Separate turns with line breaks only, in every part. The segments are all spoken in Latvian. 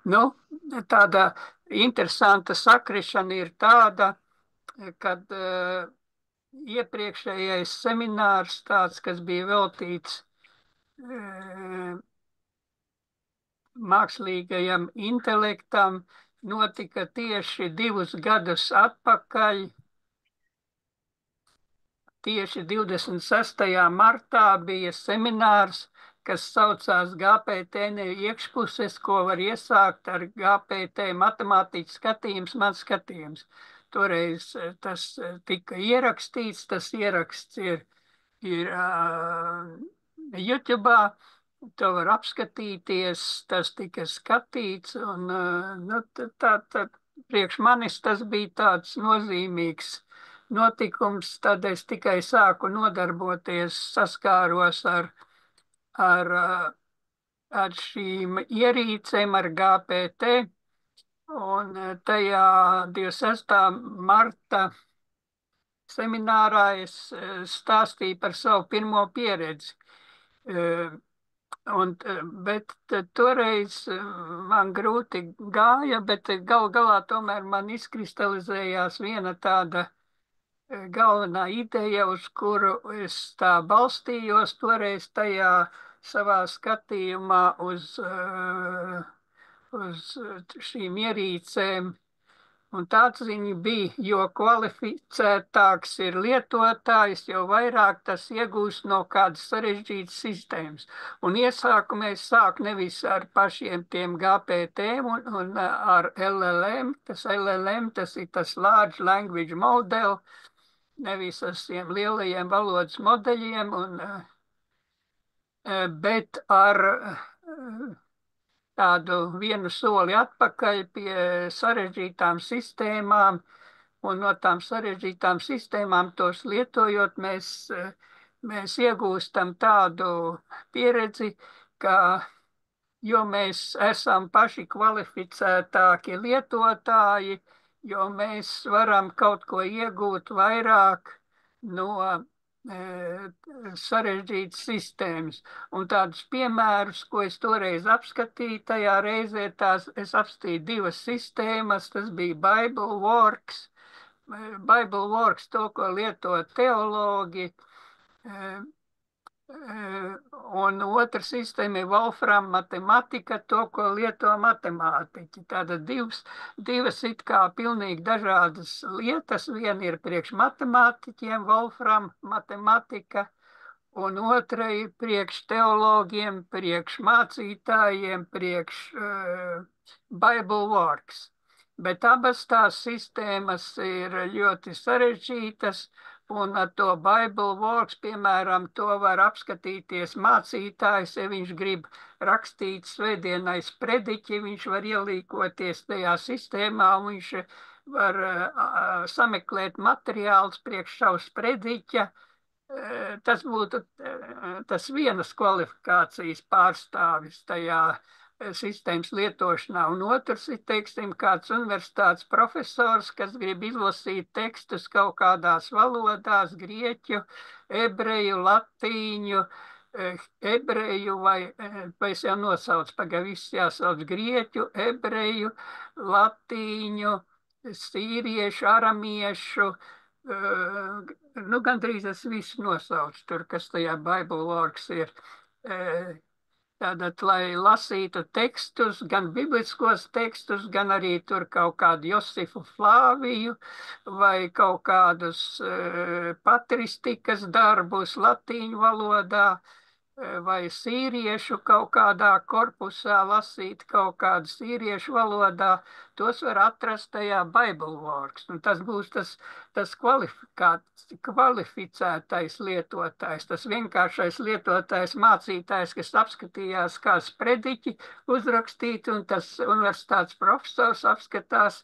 Nu, tāda interesanta sakrišana ir tāda, kad iepriekšējais seminārs, tāds, kas bija veltīts mākslīgajam intelektam, notika tieši 2 gadus atpakaļ. Tieši 26. martā bija seminārs, kas saucās GPT ne iekšpuses, ko var iesākt ar GPT matemātikas skatījums, mans skatījums. Toreiz tas tika ierakstīts, tas ieraksts ir YouTube'ā, to var apskatīties, tas tika skatīts, un nu, priekš manis tas bija tāds nozīmīgs notikums, tad es tikai sāku nodarboties, saskāros ar, ar šīm ierīcēm, ar GPT, un tajā 26. marta seminārā es stāstīju par savu pirmo pieredzi. Bet toreiz man grūti gāja, bet gal galā tomēr man izkristalizējās viena tāda galvenā ideja, uz kuru es tā balstījos toreiz tajā savā skatījumā uz šīm ierīcēm. Un tāds viņi bija, jo kvalificētāks ir lietotājs, jo vairāk tas iegūst no kādas sarežģītas sistēmas. Un iesākumā es sāku nevis ar pašiem tiem GPT un ar LLM. Tas LLM, tas ir tas Large Language Model, nevis ar tiem lielajiem valodas modeļiem, bet ar tādu vienu soli atpakaļ pie sarežģītām sistēmām, un no tām sarežģītām sistēmām tos lietojot, mēs iegūstam tādu pieredzi, ka, jo mēs esam paši kvalificētāki lietotāji, jo mēs varam kaut ko iegūt vairāk no sarežģītas sistēmas. Un tādus piemērus, ko es toreiz apskatīju, tajā reizē es apskatīju 2 sistēmas, tas bija BibleWorks. BibleWorks, to, ko lieto teologi, un otra sistēma ir Wolfram matematika, to, ko lieto matemātiķi. Tātad divas it kā pilnīgi dažādas lietas. Viena ir priekš matemātiķiem, Wolfram matematika, un otra ir priekš teologiem, priekš mācītājiem, priekš BibleWorks. Bet abas tās sistēmas ir ļoti sarežģītas, un ar to BibleWorks, piemēram, to var apskatīties mācītājs, ja viņš grib rakstīt svētdienais prediķi, viņš var ielīkoties tajā sistēmā, un viņš var sameklēt materiālus priekš savas prediķa. Tas būtu tas vienas kvalifikācijas pārstāvis tajā sistēmas lietošanā, un otrs ir, teiksim, kāds universitātes profesors, kas grib izlasīt tekstus kaut kādās valodās, grieķu, ebreju, latīņu, ebreju vai es jau nosaucu, viss jāsauc grieķu, ebreju, latīņu, sīriešu, aramiešu, nu, gandrīz es visu nosaucu tur, kas tajā BibleWorks ir. Tātad, lai lasītu tekstus, gan bibliskos tekstus, gan arī tur kaut kādu Josifu Flāviju vai kaut kādus patristikas darbus latīņu valodā, vai sīriešu kaut kādā korpusā lasīt kaut kādu sīriešu valodā, tos var atrast tajā BibleWorks. Un tas būs tas kvalificētais lietotājs, tas vienkāršais lietotājs, mācītājs, kas apskatījās, kā sprediķi uzrakstīt, un tas universitātes profesors apskatās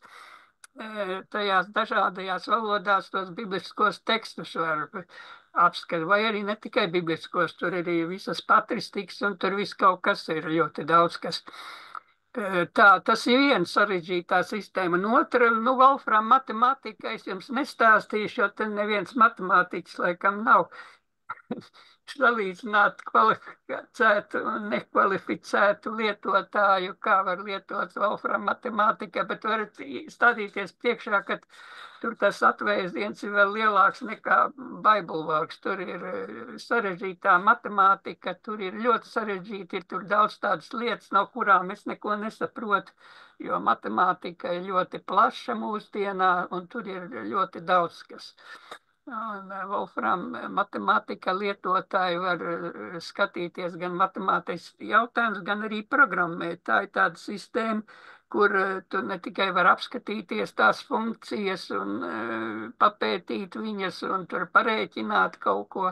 tajās dažādajās valodās tos bibliskos tekstus var apskatu, vai arī ne tikai bibliskos, tur arī visas patristikas, un tur viss kaut kas ir ļoti daudz, kas. Tā, tas ir viena sarežģītā sistēma, un otra, nu, Wolfram matematika es jums nestāstīšu, jo te neviens matemātiķis laikam nav. salīdzināt kvalificētu un nekvalificētu lietotāju, kā var lietot Wolfram matemātika, bet varat stādīties priekšā, ka tur tas atvēziens ir vēl lielāks nekā Bibleworks. Tur ir sarežģītā matemātika, tur ir ļoti sarežģīti, ir tur daudz tādas lietas, no kurām es neko nesaprotu, jo matemātika ir ļoti plaša mūsdienā, un tur ir ļoti daudz kas. Un Wolfram matemātika lietotāji var skatīties gan matemātisks jautājums, gan arī programmēt. Tā ir tāda sistēma, kur tu ne tikai var apskatīties tās funkcijas un papētīt viņas un tur parēķināt kaut ko,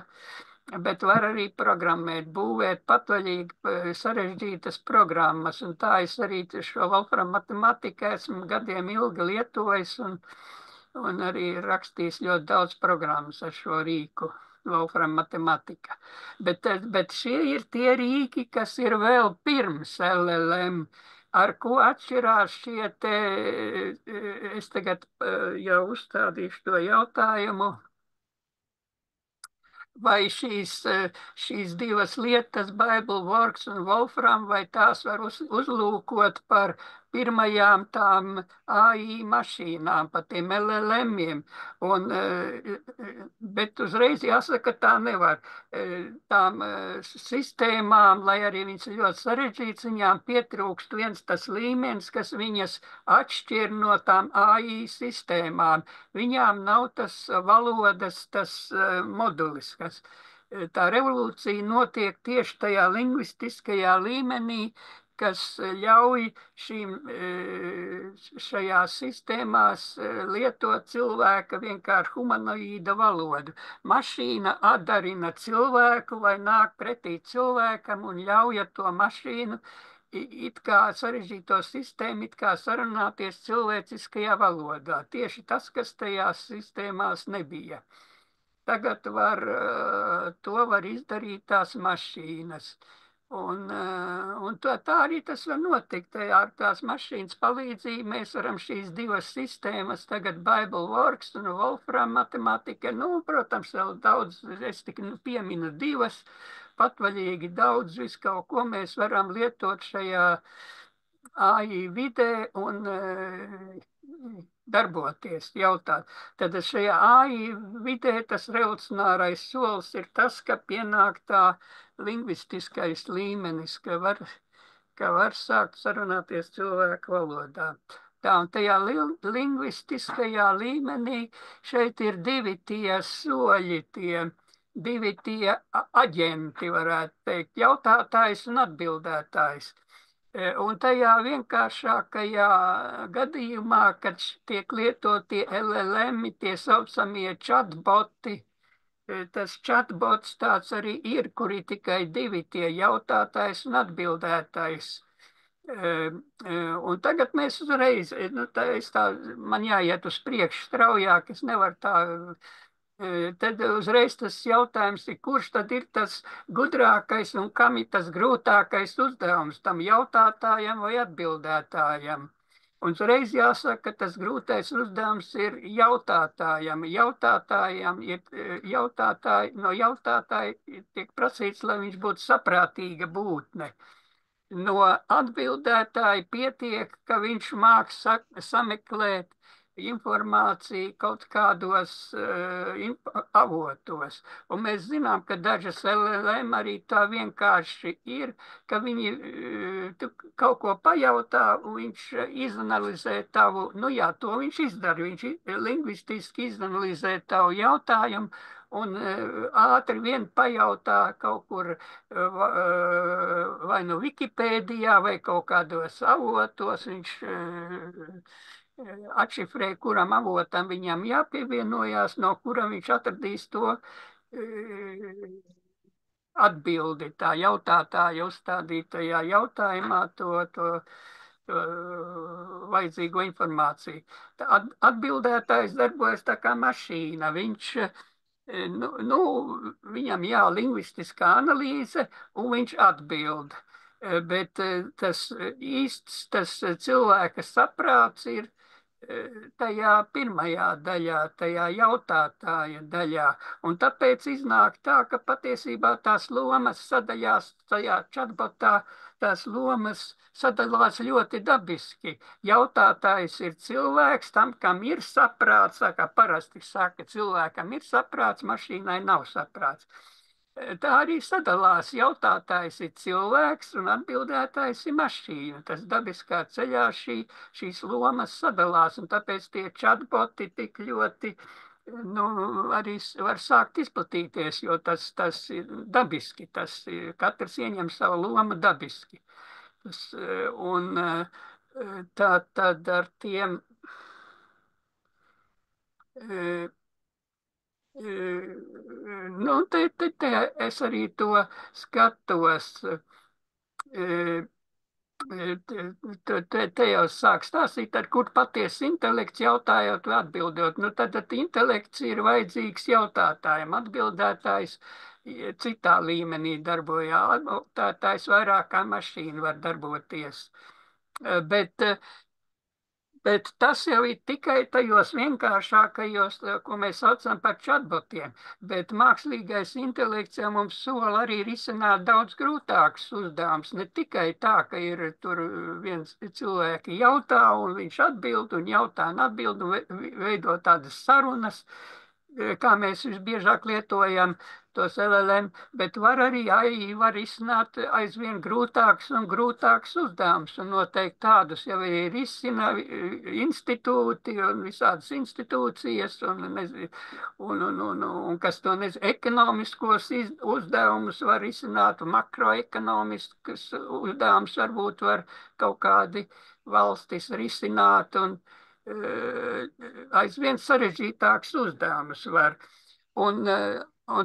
bet var arī programmēt, būvēt patvaļīgi sarežģītas programmas. Un tā es arī šo Wolfram matemātiku esmu gadiem ilgi lietojis un arī rakstījis ļoti daudz programmas ar šo rīku, Wolfram matemātika. Bet šie ir tie rīki, kas ir vēl pirms LLM. Ar ko atšķirās šie te, es tagad jau uzstādīšu to jautājumu, vai šīs divas lietas, Bibleworks un Wolfram, vai tās var uzlūkot par pirmajām tām AI mašīnām, par tiem LLM-iem. Bet uzreiz jāsaka, tā nevar. Tām sistēmām, lai arī viņas ir ļoti sarežģītas, viņām pietrūkst viens tas līmenis, kas viņas atšķir no tām AI sistēmām. Viņām nav tas valodas, tas modulis, kas tā revolūcija notiek tieši tajā lingvistiskajā līmenī, kas ļauj šajās sistēmās lietot cilvēka vienkārši humanoīda valodu. Mašīna atdarina cilvēku vai nāk pretī cilvēkam un ļauj to mašīnu it kā sarežģīto sistēmu, it kā sarunāties cilvēciskajā valodā. Tieši tas, kas tajās sistēmās nebija. Tagad to var izdarīt tās mašīnas. Un tā arī tas var notikt. Ar tās mašīnas palīdzību mēs varam šīs divas sistēmas, tagad Bibleworks un Wolfram matemātika, protams, vēl daudz, es tik pieminu divas, patvaļīgi daudz, visu kaut ko mēs varam lietot šajā AI vidē un darboties, jautāt. Tad šajā AI vidē tas revolucionārais solis ir tas, ka pienāk tā lingvistiskais līmenis, ka var sākt sarunāties cilvēku valodā. Tā, un tajā lingvistiskajā līmenī šeit ir divi tie soļi, divi tie aģenti, varētu teikt, jautātājs un atbildētājs. Un tajā vienkāršākajā gadījumā, kad tiek lietoti LLM, tie saucamie chatboti, tas chatbots tāds arī ir, kuri tikai divi tie jautātājs un atbildētājs. Un tagad mēs uzreiz, man jāiet uz priekšu straujāk, es nevaru tā. Tad uzreiz tas jautājums ir, kurš tad ir tas gudrākais un kam ir tas grūtākais uzdevums, tam jautātājam vai atbildētājam. Un uzreiz jāsaka, ka tas grūtais uzdevums ir jautātājam. No jautātāja tiek prasīts, lai viņš būtu saprātīga būtne. No atbildētāja pietiek, ka viņš māks sameklēt informāciju kaut kādos avotos. Un mēs zinām, ka dažas LLM arī tā vienkārši ir, ka viņi kaut ko pajautā, un viņš izanalizē tavu, to viņš izdara, viņš lingvistiski izanalizē tavu jautājumu, un ātri vien pajautā kaut kur vai no Wikipēdijā vai kaut kādos avotos, viņš atšifrē, kuram avotam viņam jāpievienojās, no kuram viņš atradīs to atbildi, tā jautātāja uzstādītajā jautājumā, to vajadzīgo informāciju. Atbildētājs darbojas tā kā mašīna, viņš viņam lingvistiskā analīze, un viņš atbild. Bet tas cilvēka saprāts ir tajā pirmajā daļā, tajā jautātāja daļā. Un tāpēc iznāk tā, ka patiesībā tās lomas sadaļās tajā chatbotā, tās lomas sadalās ļoti dabiski. Jautātājs ir cilvēks, tam, kam ir saprāts, kā parasti saka, cilvēkam ir saprāts, mašīnai nav saprāts. Tā arī sadalās. Jautātājs ir cilvēks un atbildētājs ir mašīna. Tas dabiskā ceļā šīs lomas sadalās, un tāpēc tie chatboti tik ļoti, nu, arī var sākt izplatīties, jo tas ir dabiski, katrs ieņem savu lomu dabiski. Un tā tad ar tiem nu, te es arī to skatos. Te jau sāk stāstīt, ar kur patiesi intelekts jautājot vai atbildot. Nu, tad intelekts ir vajadzīgs jautātājiem. Atbildētājs citā līmenī darbojā. Atbildētājs vairāk kā mašīna var darboties. Bet tas jau ir tikai tajos vienkāršākajos, ko mēs saucam par chatbotiem. Bet mākslīgais intelekts jau mums sola arī risināt daudz grūtākus uzdevumus. Ne tikai tā, ka ir tur viens cilvēki jautā un viņš atbild un jautā un atbild un veido tādas sarunas, kā mēs visbiežāk lietojam tos LLM, bet var arī AI var izsnāt aizvien grūtāks un grūtāks uzdevums, un noteikti tādus jau ir izsina institūti un visādas institūcijas, un kas to nezinu, ekonomiskos uzdevumus var izsināt, makroekonomiskus uzdevumus varbūt var kaut kādi valstis risināt, un aizvien sarežģītāks uzdevums var. Un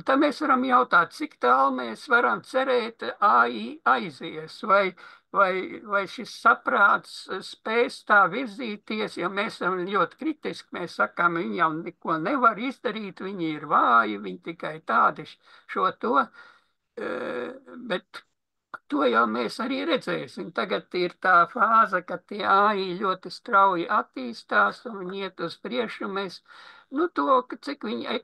tad mēs varam jautāt, cik tālu mēs varam cerēt AI aizies, vai šis saprāts spēs tā virzīties, jo mēs esam ļoti kritiski, mēs sakām, viņi jau neko nevar izdarīt, viņi ir vāji, viņi tikai tādi šo to, bet to jau mēs arī redzēsim. Tagad ir tā fāze, ka tie AI ļoti strauji attīstās un viņi iet uz priekšu. Mēs, nu, cik viņi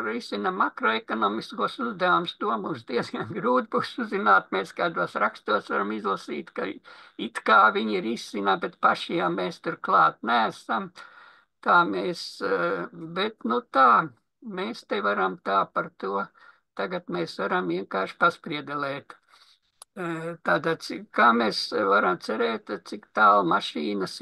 risina makroekonomiskos uzdevumus, to mums diezgan grūti būs uzzināt. Mēs kādos rakstos varam izlasīt, ka it kā viņi risina, bet paši jau mēs tur klāt neesam. Bet, nu tā, mēs te varam tā par to, tagad mēs varam vienkārši paspriedelēt. Tātad, kā mēs varam cerēt, cik tālu mašīnas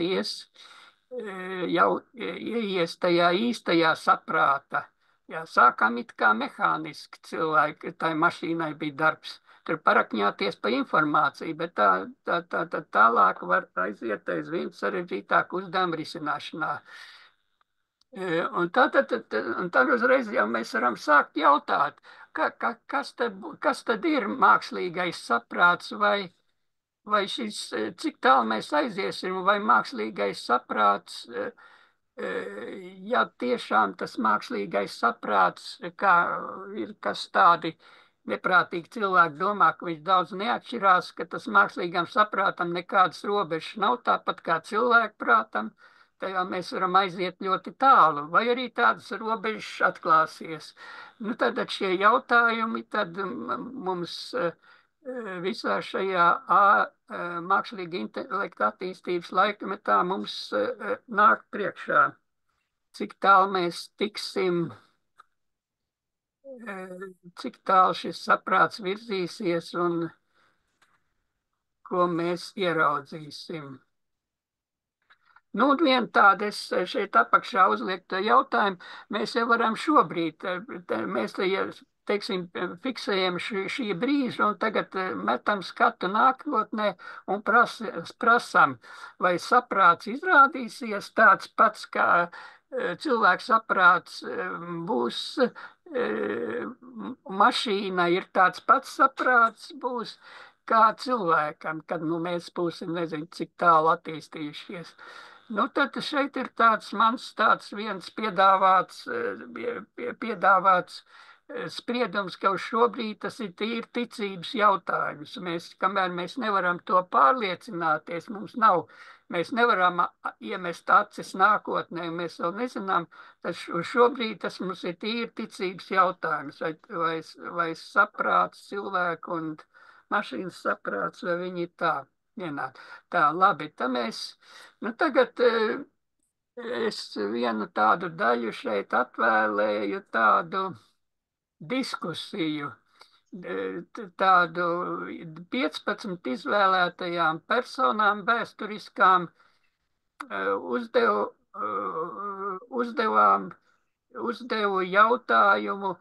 jau ieies tajā īstajā saprāta. Jā, sākām it kā mehāniski cilvēki, tai mašīnai bija darbs. Tur parakņāties pa informāciju, bet tālāk var aiziet aizvien sarežģītāk uzdevumu risināšanā. Un tad uzreiz jau mēs varam sākt jautāt, kas tad ir mākslīgais saprāts, vai cik tālu mēs aiziesim, vai mākslīgais saprāts, ja tiešām tas mākslīgais saprāts, kā ir kas tādi neprātīgi cilvēki domā, ka viņš daudz neatšķirās, ka tas mākslīgam saprātam nekādas robežas nav tāpat kā cilvēku prātam, tajā mēs varam aiziet ļoti tālu, vai arī tādas robežas atklāsies. Nu, tad šie jautājumi tad mums visā šajā mākslīga intelekta attīstības laikmetā mums nāk priekšā. Cik tālu mēs tiksim, cik tālu šis saprāts virzīsies un ko mēs ieraudzīsim. Nu, un vien tāda es šeit apakšā uzliektu jautājumu, mēs jau varam šobrīd, mēs te, teiksim, fiksējam šī brīža un tagad metam skatu nākotnē un prasam, vai saprāts izrādīsies tāds pats, kā cilvēks saprāts būs, mašīna ir tāds pats saprāts būs, kā cilvēkam, kad nu, mēs būsim, nezinu, cik tālu attīstījušies. Nu, tad šeit ir tāds mans tāds viens piedāvāts spriedums, ka uz šobrīd tas ir tīri ticības jautājums. Kamēr mēs nevaram to pārliecināties, mēs nevaram iemest acis nākotnē, mēs vēl nezinām, tad uz šobrīd tas mums ir tīri ticības jautājums, vai saprāts cilvēku un mašīnas saprāts, vai viņi ir tā vienādi. Tā, labi, tagad es vienu tādu daļu šeit atvēlēju tādu diskusiju, tādu 15 izvēlētajām personām vēsturiskām uzdevu jautājumu,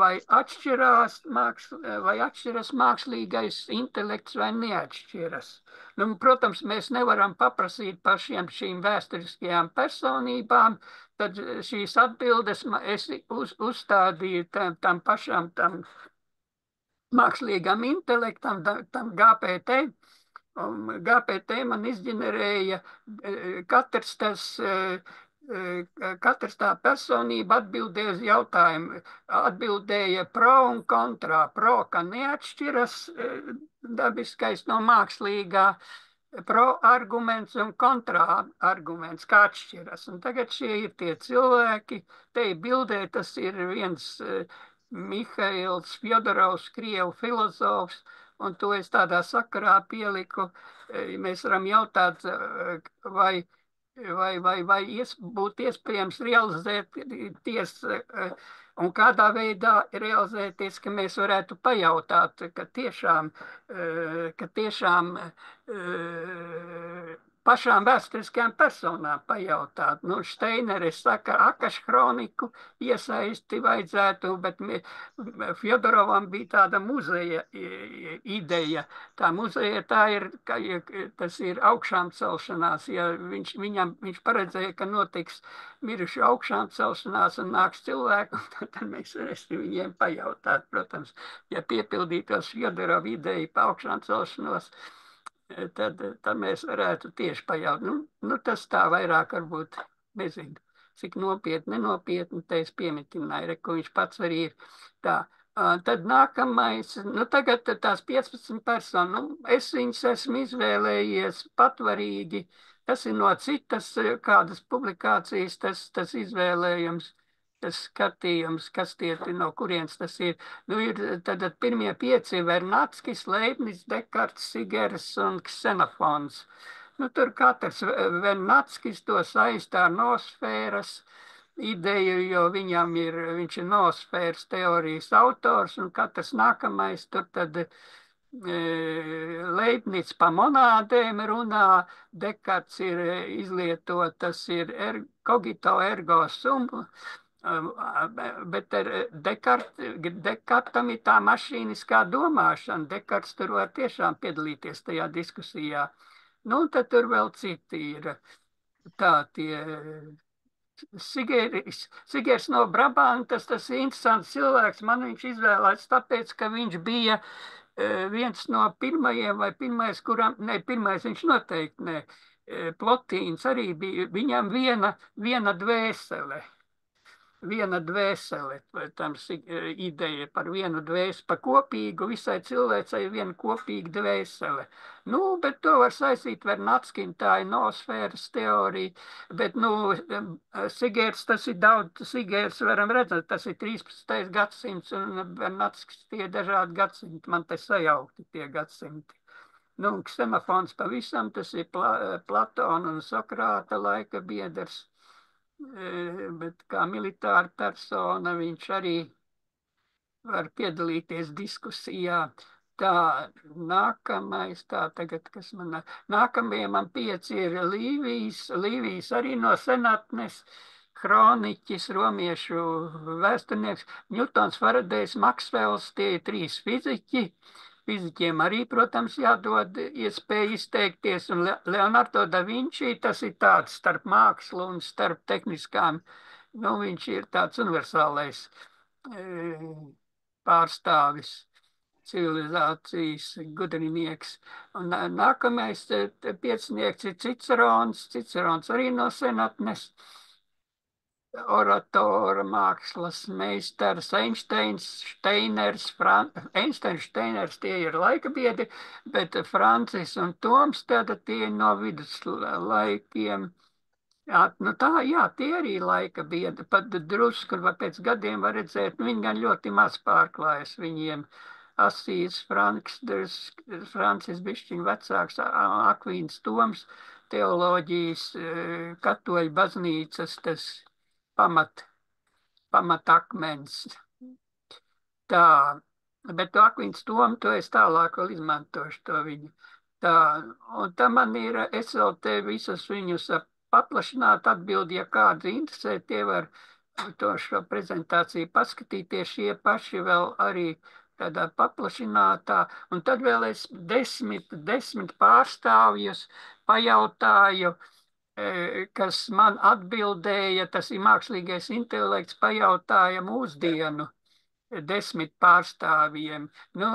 vai atšķiras mākslīgais intelekts vai neatšķiras. Protams, mēs nevaram paprasīt par šīm vēsturiskajām personībām, tad šīs atbildes es uzstādīju tam pašam, tam mākslīgam intelektam, tam GPT. GPT man izģenerēja katrs tā personība atbildēja uz jautājumu, atbildēja pro un kontrā. Pro, ka neatšķiras dabiskais no mākslīgā, pro arguments un kontrā arguments, kā atšķiras. Un tagad šie ir tie cilvēki, te bildē tas ir viens Mihails Fjodorovs, krievu filozofs, un to es tādā sakarā pieliku. Mēs varam jautāt, vai būtu iespējams realizēties un kādā veidā realizēties, ka mēs varētu pajautāt, ka tiešām pašām vēsturiskajām personām pajautāt. Steineris saka, Akaš kroniku iesaisti vajadzētu, bet Fjodorovam bija tāda muzeja ideja. Tā muzeja tas ir augšām celšanās. Ja viņš paredzēja, ka notiks mirušu augšām celšanās un nāks cilvēku, tad mēs varēsim viņiem pajautāt. Protams, ja piepildītos Fjodorova ideja pa augšām celšanos, tad mēs varētu tieši pajautāt. Tas tā vairāk varbūt, nezinu, cik nopietni, nenopietni, te es piemitināju, ko viņš pats arī ir. Tā. Tad nākamais, tagad tās 15 personu, es viņas esmu izvēlējies patvarīgi, tas ir no citas kādas publikācijas, tas izvēlējums, tas skatījums, kas tie ir, no kurienes tas ir. Ir tad pirmie 5 - Vernackis, Leibniz, Dekarts, Sigers un Ksenofons. Tur katrs Vernackis to saistā ar nosfēras ideju, jo viņš ir nosfēras teorijas autors, un katrs nākamais tur tad Leibniz pa monādēm runā, Dekarts ir izlietot, tas ir cogito ergo sum, bet Dekartam ir tā mašīniskā domāšana. Dekarts tur var tiešām piedalīties tajā diskusijā. Tad tur vēl citi ir tie Sigers no Brabantas, tas ir interesants cilvēks. Man viņš izvēlēts tāpēc, ka viņš bija viens no pirmajiem vai pirmais, pirmais viņš noteikti ne. Plotīns arī bija, viņam viena dvēsele. Viena dvēsele, tam ideja par vienu dvēseli, par kopīgu, visai cilvēcei viena kopīga dvēsele. Bet to var saistīt Vernackim, tā ir nosfēras teorija, bet, Sigers, tas ir daudz, Sigers varam redzēt, tas ir 13. gadsimts, un Vernackis tie dažādi gadsimti, man te sajaukti tie gadsimti. Ksenofons pavisam, tas ir Platona un Sokrāta laika biedrs. Bet kā militāra persona viņš arī var piedalīties diskusijā. Tā, nākamais, tagad, kas nākamie man 5 ir Līvijs arī no senatnes, kroniķis, romiešu vēsturnieks, Ņutons, Faradejs, Maksvels, tie ir 3 fiziķi. Fiziķiem arī, protams, jādod iespēja izteikties, un Leonardo da Vinci, tas ir tāds starp mākslu un starp tehniskām, viņš ir tāds universālais pārstāvis, civilizācijas gudrinieks. Un nākamais 5. ir Cicerons arī no senatnes. oratora, mākslas meistars, Einsteins, Steiners, Einsteins, Steiners, tie ir laika biedri, bet Francis un Toms tāda tie ir no viduslaikiem. Jā, nu tā, jā, tie arī laika biedri, pat drusku, vai pēc gadiem var redzēt, viņi gan ļoti maz pārklājas viņiem. Asīs Francis bišķiņ vecāks, Akvīns Toms, teoloģijas, katoļu baznīcas, tas pamatakmens. Tā, bet to Akvīns Tomu, to es tālāk vēl izmantošu to viņu. Tā, un tā man ir, es vēl te visus viņus paplašināt atbildi, ja kāds interesē, tie var to šo prezentāciju paskatīties, šie paši vēl arī tādā paplašinātā, un tad vēl es desmit pārstāvjus pajautāju, kas man atbildēja, tas ir mākslīgais intelekts, pajautāja mūsdienu 10 pārstāvjiem. Nu,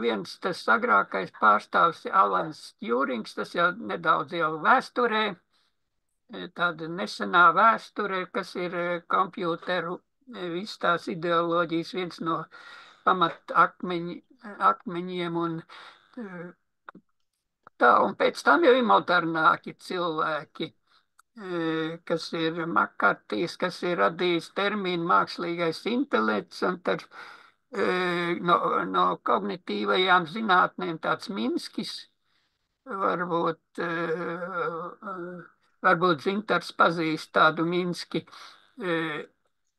viens tas agrākais pārstāvs ir Alans Tjūrings, tas jau nedaudz jau vēsturē, tāda nesenā vēsture, kas ir kompjūteru viss tās ideoloģijas viens no pamat akmeņiem un tā, un pēc tam jau ir modernāki cilvēki, kas ir Makartīs, kas ir radījis terminu mākslīgais intelekts, un tad no kognitīvajām zinātnēm tāds Minskis, varbūt Zintars pazīst tādu Minski.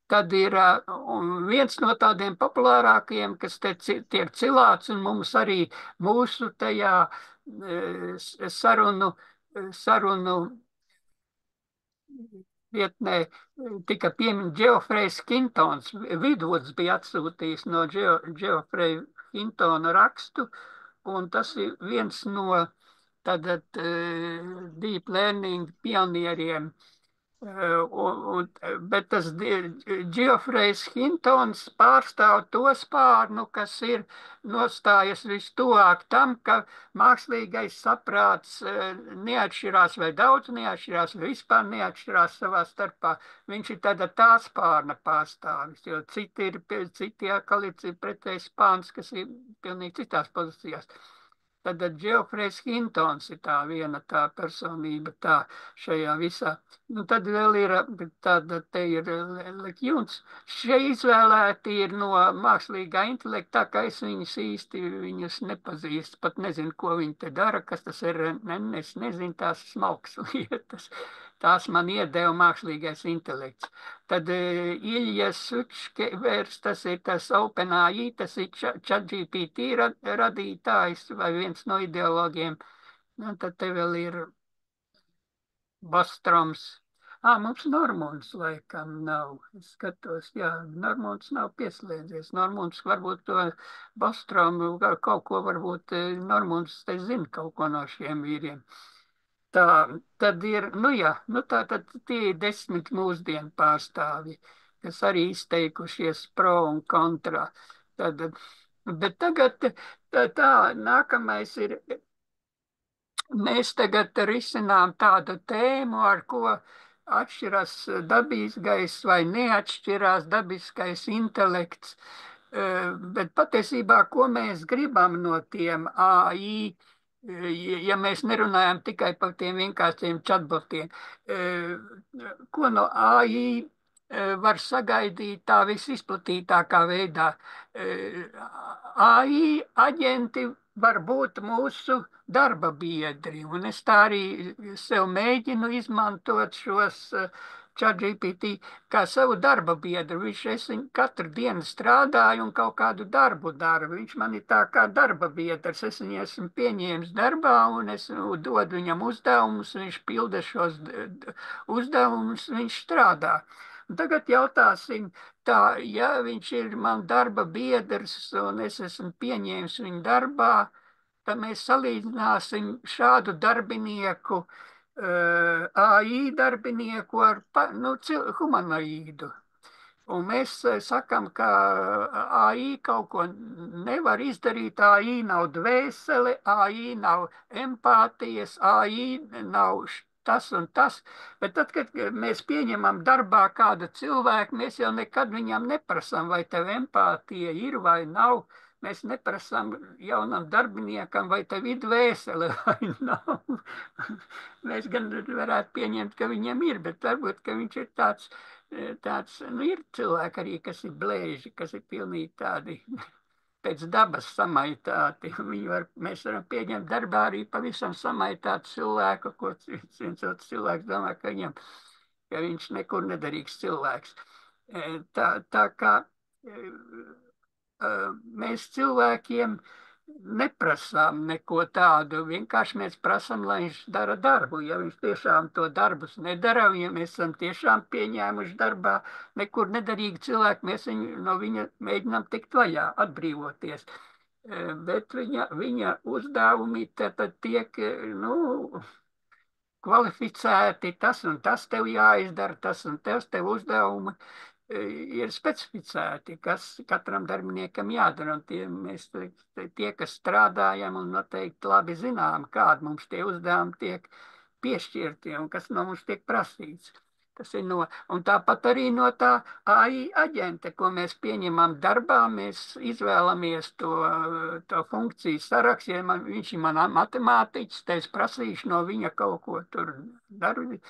Tad ir viens no tādiem populārākajiem, kas te tiek cilāts, un mums arī mūsu tajā sarunu vietnē tika pieminēts Geoffrejs Hintons. Vidvuds bija atsūtījis no Geoffreja Hintona rakstu, un tas ir viens no tātad deep learning pionieriem. Bet tas Geoffrejs Hintons pārstāv to spārnu, kas ir nostājas vistuvāk tam, ka mākslīgais saprāts neatšķirās vai daudz neatšķirās, vai vispār neatšķirās savā starpā. Viņš ir tāda tā spārna pārstāvis, jo citi atkal ir pretējs spārns, kas ir pilnīgi citās pozīcijās. Tad Geoffrejs Hintons ir tā viena tā personība tā šajā visā. Nu, tad vēl ir tāda, te ir Lekjūns. Šie izvēlēti ir no mākslīgā intelekta, tā kā es viņus nepazīstu, pat nezinu, ko viņi te dara, kas tas ir, es nezinu, tās smalkas lietas. Tās man iedeva mākslīgais intelekts. Tad Ilja Sučkevers, tas ir tas OpenAI, tas ir ChatGPT radītājs vai viens no ideologiem. Nu, tad te vēl ir Bostroms. Mums Normons laikam nav. Es skatos, jā, Normons nav pieslēdzies. Normons varbūt to Bostromu, kaut ko varbūt Normons te zina kaut ko no šiem vīriem. Tā, tad ir, nu jā, nu tā tad tie ir 10 mūsdienu pārstāvji, kas arī izteikušies pro un kontra. Tad, bet tagad tā nākamais ir, mēs tagad risinām tādu tēmu, ar ko atšķiras dabiskais vai neatšķirās dabiskais intelekts, bet patiesībā, ko mēs gribam no tiem AI, ja mēs nerunājam tikai par tiem vienkāršiem chatbotiem, ko no AI var sagaidīt tā visizplatītākā veidā. AI aģenti var būt mūsu darba biedri, un es tā arī sev mēģinu izmantot šos ChatGPT kā savu darba biedru. Es katru dienu strādāju un kaut kādu darbu daru. Viņš man ir tā kā darba biedrs. Es viņu esmu pieņēmis darbā un es dodu viņam uzdevumus, viņš pilda šos uzdevumus, viņš strādā. Un tagad jautāsim tā, ja viņš ir man darba biedrs un es esmu pieņēmis viņu darbā, tad mēs salīdzināsim šādu darbinieku, AI darbinieku ar humanoīdu. Un mēs sakam, ka AI kaut ko nevar izdarīt, AI nav dvēsele, AI nav empātijas, AI nav tas un tas. Bet tad, kad mēs pieņemam darbā kādu cilvēku, mēs jau nekad viņam neprasām, vai tev empātija ir vai nav. Mēs neprasām jaunam darbiniekam, vai tev ir dvēsele vai nav. Mēs gan varētu pieņemt, ka viņam ir, bet varbūt, ka viņš ir tāds, nu, ir cilvēki arī, kas ir blēži, kas ir pilnīgi tādi pēc dabas samaitāti. Mēs varam pieņemt darbā arī pavisam samaitātu cilvēku, ko viens otrs cilvēks domā, ka viņš nekur nederīgs cilvēks. Tā kā mēs cilvēkiem neprasām neko tādu, vienkārši mēs prasām, lai viņš dara darbu. Ja viņš tiešām to darbus nedara, ja mēs esam tiešām pieņēmuši darbā nekur nederīgi cilvēki, mēs no viņa mēģinām tikt vaļā, atbrīvoties. Bet viņa uzdevumi tad tiek, nu, kvalificēti, tas un tas tev jāizdara, tas un tas tev uzdevumi ir specificēti, kas katram darbiniekam jādara. Un tie, kas strādājam un noteikti labi zinām, kādi mums tie uzdevumi tiek piešķirti un kas no mums tiek prasīts. Tas ir un tāpat arī no tā AI aģenta, ko mēs pieņemam darbā, mēs izvēlamies to funkciju sarakstu. Ja viņš ir man matemātiķis, tad es prasīšu no viņa kaut ko tur darīt,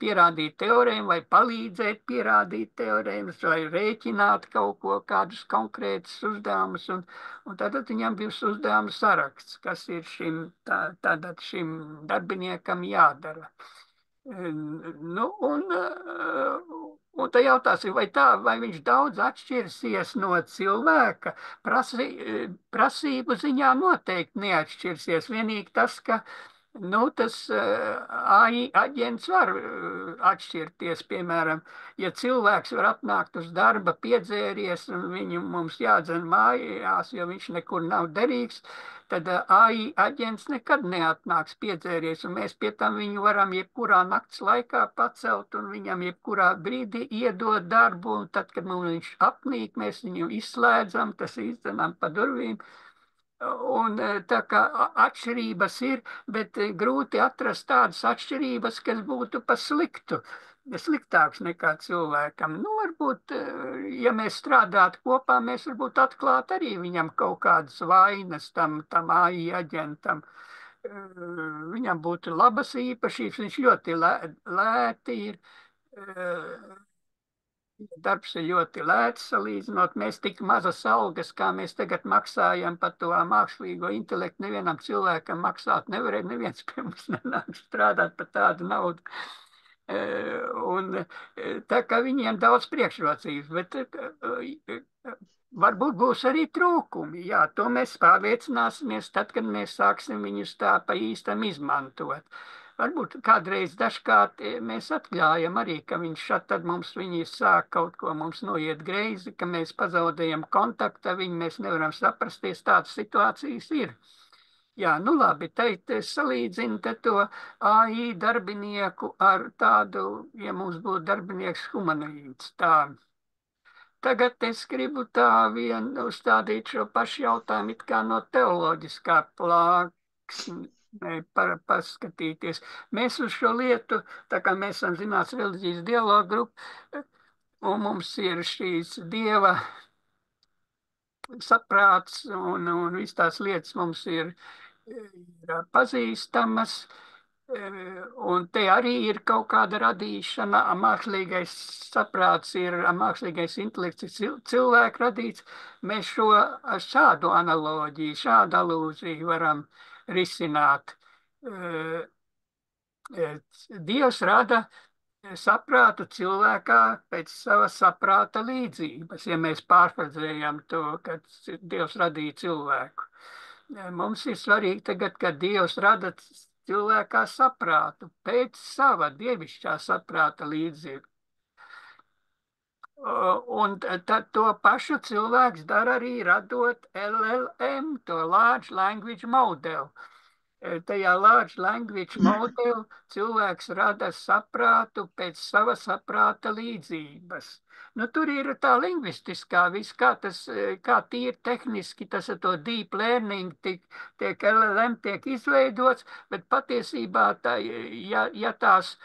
pierādīt teorēmu vai palīdzēt pierādīt teorēmas vai rēķināt kaut ko, kādus konkrētus uzdevumus. Un tad viņam būs uzdevuma saraksts, kas ir šim darbiniekam jādara. Nu, un tā jautās, vai viņš daudz atšķirsies no cilvēka. Prasību ziņā noteikti neatšķirsies. Vienīgi tas, ka tas AI aģents var atšķirties. Piemēram, ja cilvēks var atnākt uz darba piedzēries un viņu mums jādzen mājās, jo viņš nekur nav derīgs, tad AI aģents nekad neatnāks piedzēries, un mēs pie tam viņu varam jebkurā nakts laikā pacelt un viņam jebkurā brīdī iedot darbu, un tad, kad viņš apnīk, mēs viņu izslēdzam, tas izdzenām pa durvīm. Un tā kā atšķirības ir, bet grūti atrast tādas atšķirības, kas būtu pa sliktu, sliktāks nekā cilvēkam. Nu, varbūt, ja mēs strādātu kopā, mēs varbūt atklāt arī viņam kaut kādas vainas tam AI aģentam. Viņam būtu labas īpašības, viņš ļoti lēti ir. Darbs ir ļoti lēts salīdzinot. Mēs tik mazas algas, kā mēs tagad maksājam par to mākslīgo intelektu, nevienam cilvēkam maksāt nevarēja, neviens pie mums nenāk strādāt par tādu naudu. Un tā kā viņiem daudz priekšrocības, bet varbūt būs arī trūkumi. Jā, to mēs pārliecināsimies tad, kad mēs sāksim viņus tā pa īstam izmantot. Varbūt kādreiz dažkārt mēs atļājam arī, ka viņš tad mums viņi sāk kaut ko mums noiet greizi, ka mēs pazaudējam kontaktu ar viņu, mēs nevaram saprasties, tādas situācijas ir. Jā, nu labi, teikt, salīdzinu to AI darbinieku ar tādu, ja mums būtu darbinieks humanoīds, tā. Tagad es gribu uzstādīt šo pašu jautājumu it kā no teoloģiskā plāksne paskatīties. Mēs uz šo lietu, tā kā mēs esam zināts reliģijas dialogu grupa, un mums ir šīs dieva saprāts un viss tās lietas mums ir pazīstamas. Un te arī ir kaut kāda radīšana, mākslīgais saprāts mākslīgais intelekts ir cilvēku radīts. Mēs šādu analoģiju, šādu alūziju varam risināt. Dievs rada saprātu cilvēkā pēc sava saprāta līdzības, ja mēs pārfrazējam to, ka Dievs radīja cilvēku. Mums ir svarīgi tagad, kad Dievs rada cilvēkā saprātu pēc sava dievišķā saprāta līdzība. Un tad to pašu cilvēks dara arī radot LLM, to Large Language Model. Tajā Large Language Model cilvēks rada saprātu pēc sava saprāta līdzības. Nu, tur ir tā lingvistiskā, kā tīri tehniski tas ar to deep learning tiek LLM tiek izveidots, bet patiesībā tā, ja tās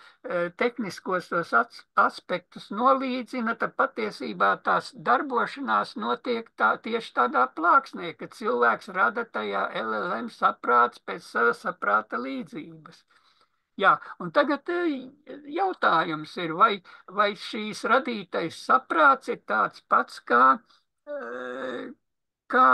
tehniskos tos aspektus nolīdzina, tad patiesībā tās darbošanās notiek tieši tādā plāksnē, ka cilvēks rada tajā LLM saprāts pēc sava saprāta līdzības. Jā, un tagad jautājums ir, vai šīs radītais saprāts ir tāds pats kā, kā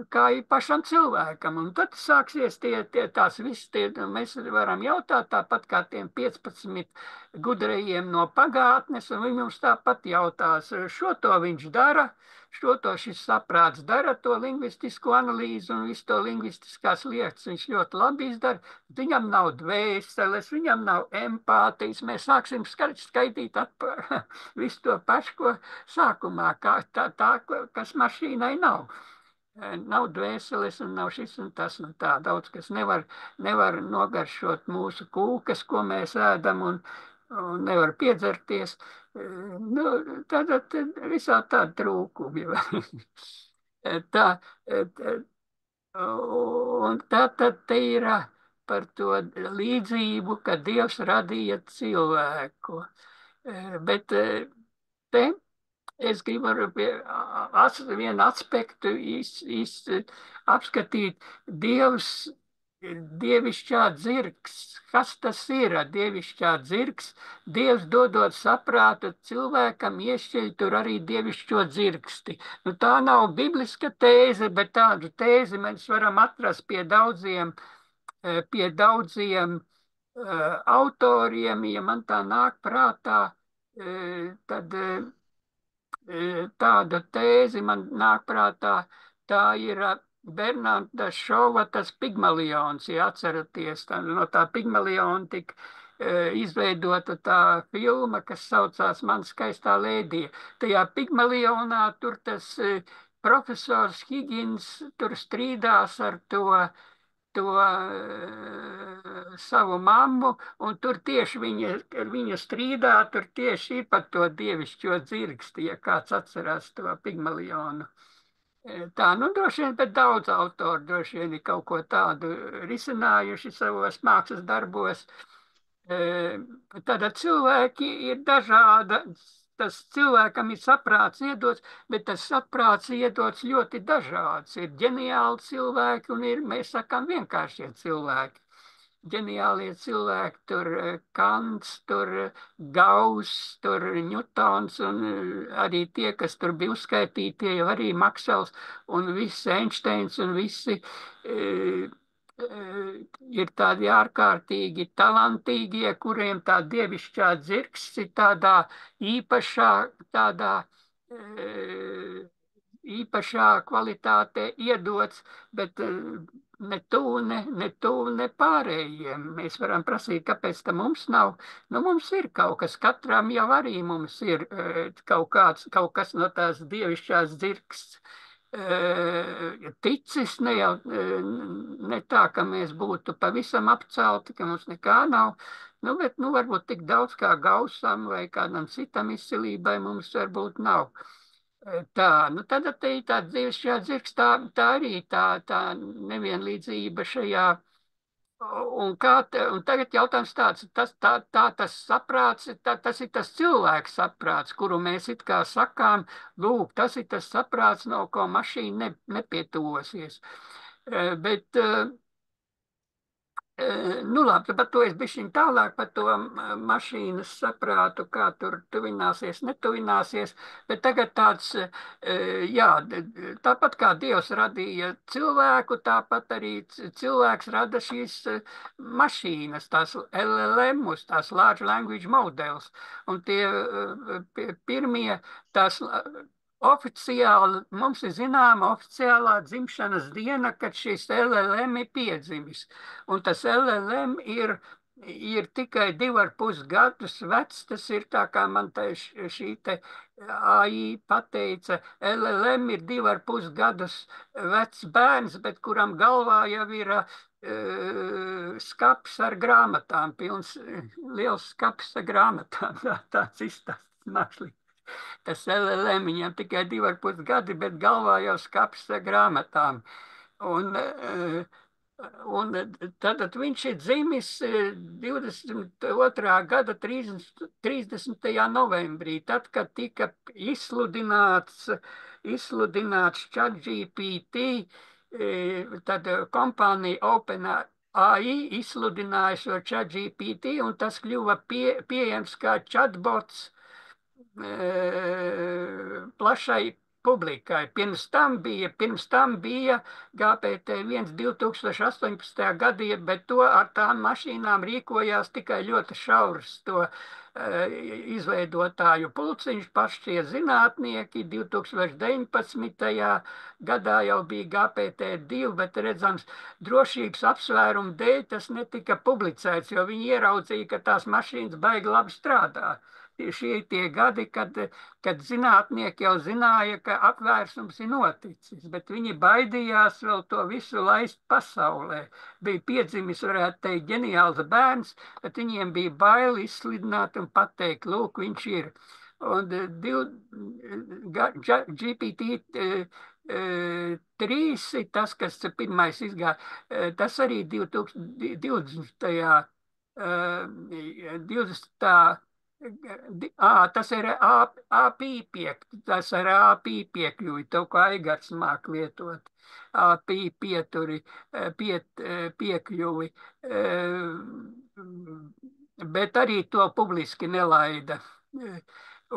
kā ir pašam cilvēkam. Un tad sāksies tās visas, mēs varam jautāt tāpat kā tiem 15 gudrajiem no pagātnes, un viņi mums tāpat jautās, šo to viņš dara, šo to šis saprāts dara, to lingvistisko analīzi un visu to lingvistiskās lietas viņš ļoti labi izdara. Viņam nav dvēseles, viņam nav empātijas. Mēs sāksim skaitīt visu to pašu, ko sākumā, kas mašīnai nav. Nav dvēseles un nav šis un tas un tā. Daudz kas nevar nogaršot mūsu kūkas, ko mēs ēdam un nevar piedzerties. Nu, tad visā tāda trūkumi. Tā, un tad te ir par to līdzību, ka Dievs radīja cilvēku. Bet te es gribu vienu aspektu apskatīt. Dievišķā dzirks. Kas tas ir? Dievišķā dzirks. Dievs dodot saprātu cilvēkam iešķiļ tur arī dievišķo dzirksti. Nu, tā nav bibliska tēze, bet tādu tēzi mēs varam atrast pie daudziem autoriem. Ja man tā nāk prātā, tad tāda tēzi man nāk prātā, tā ir Bernarda Šova, tas Pigmalions, ja atceraties, no tā Pigmaliona tika izveidota tā filma, kas saucās Man skaistā lēdija. Tajā Pigmalionā tur tas profesors Higgins tur strīdās ar to savu mammu, un tur tieši viņa strīdā, tur tieši ir par to dievišķo dzirksti, ja kāds atcerās to Pigmalionu. Tā, nu droši vien, bet daudz autoru droši vien ir kaut ko tādu risinājuši savos mākslas darbos. Tātad cilvēki ir dažāda, tas cilvēkam ir saprāts iedots, bet tas saprāts iedots ļoti dažāds. Ir ģeniāli cilvēki un ir, mēs sakām, vienkāršie cilvēki. Ģeniālie cilvēki, tur Kants, tur Gauss, tur Ņutons un arī tie, kas tur bija uzskaitīti, jau arī Maksels un visi Einsteins un visi ir tādi ārkārtīgi talantīgie, kuriem tā dievišķā dzirksts ir tādā īpašā kvalitātē iedots, bet ne tuvu, ne pārējiem. Mēs varam prasīt, kāpēc tā mums nav. Nu, mums ir kaut kas, katram jau arī mums ir kaut kas no tās dievišķās dzirksts. Ticis, ne tā, ka mēs būtu pavisam apcelti, ka mums nekā nav, nu, bet, nu, varbūt tik daudz kā Gausam vai kādam citam izcilībai mums varbūt nav. Tā, nu, tad te ir tā dievišķā dzirksts, tā arī tā nevienlīdzība šajā. Un tagad jautājums tāds, tas saprāts, tas ir tas cilvēks saprāts, kuru mēs it kā sakām, lūk, tas ir tas saprāts, no ko mašīna nepietuvosies. Bet, nu labi, par to es bišķiņ tālāk par to mašīnas saprātu, kā tur tuvināsies, netuvināsies, bet tagad tāds, jā, tāpat kā Dievs radīja cilvēku, tāpat arī cilvēks rada šīs mašīnas, tās LLM-us, tās Large Language Models, un tie pirmie tās oficiāli, mums ir zināma oficiālā dzimšanas diena, kad šis LLM ir piedzimis. Un tas LLM ir tikai 2,5 gadus vecs. Tas ir tā, kā man šī te AI pateica. LLM ir 2,5 gadus vecs bērns, bet kuram galvā jau ir skapis ar grāmatām, pilns, liels skapis ar grāmatām, tāds izstāsts mākslīgi. Tas LLM viņam tikai 2,5 gadi, bet galvā jau skapis ar grāmatām. Un, un tad viņš ir dzimis 22. gada 30. novembrī, tad, kad tika izsludināts ChatGPT, tad kompānija OpenAI izsludināja šo ChatGPT, un tas kļuva pieejams kā chatbots plašai publikai. Pirms tam bija GPT-1 2018. gadā, bet to ar tām mašīnām rīkojās tikai ļoti šaurs to izveidotāju pulciņš, paši šie zinātnieki. 2019. gadā jau bija GPT-2, bet redzams, drošības apsvērumu dēļ tas netika publicēts, jo viņi ieraudzīja, ka tās mašīnas baigi labi strādā. Šie ir tie gadi, kad zinātnieki jau zināja, ka apvērsums ir noticis, bet viņi baidījās vēl to visu laist pasaulē. Bija piedzimis, varētu teikt, ģeniāls bērns, bet viņiem bija bail izslidināt un pateikt, lūk, viņš ir. Un GPT 3 ir tas, kas pirmais izgāja, tas arī 2020. 20. Tas ir tas ir API piekļuvi, to, ko Aigars māk lietot. API piekļuvi, bet arī to publiski nelaida.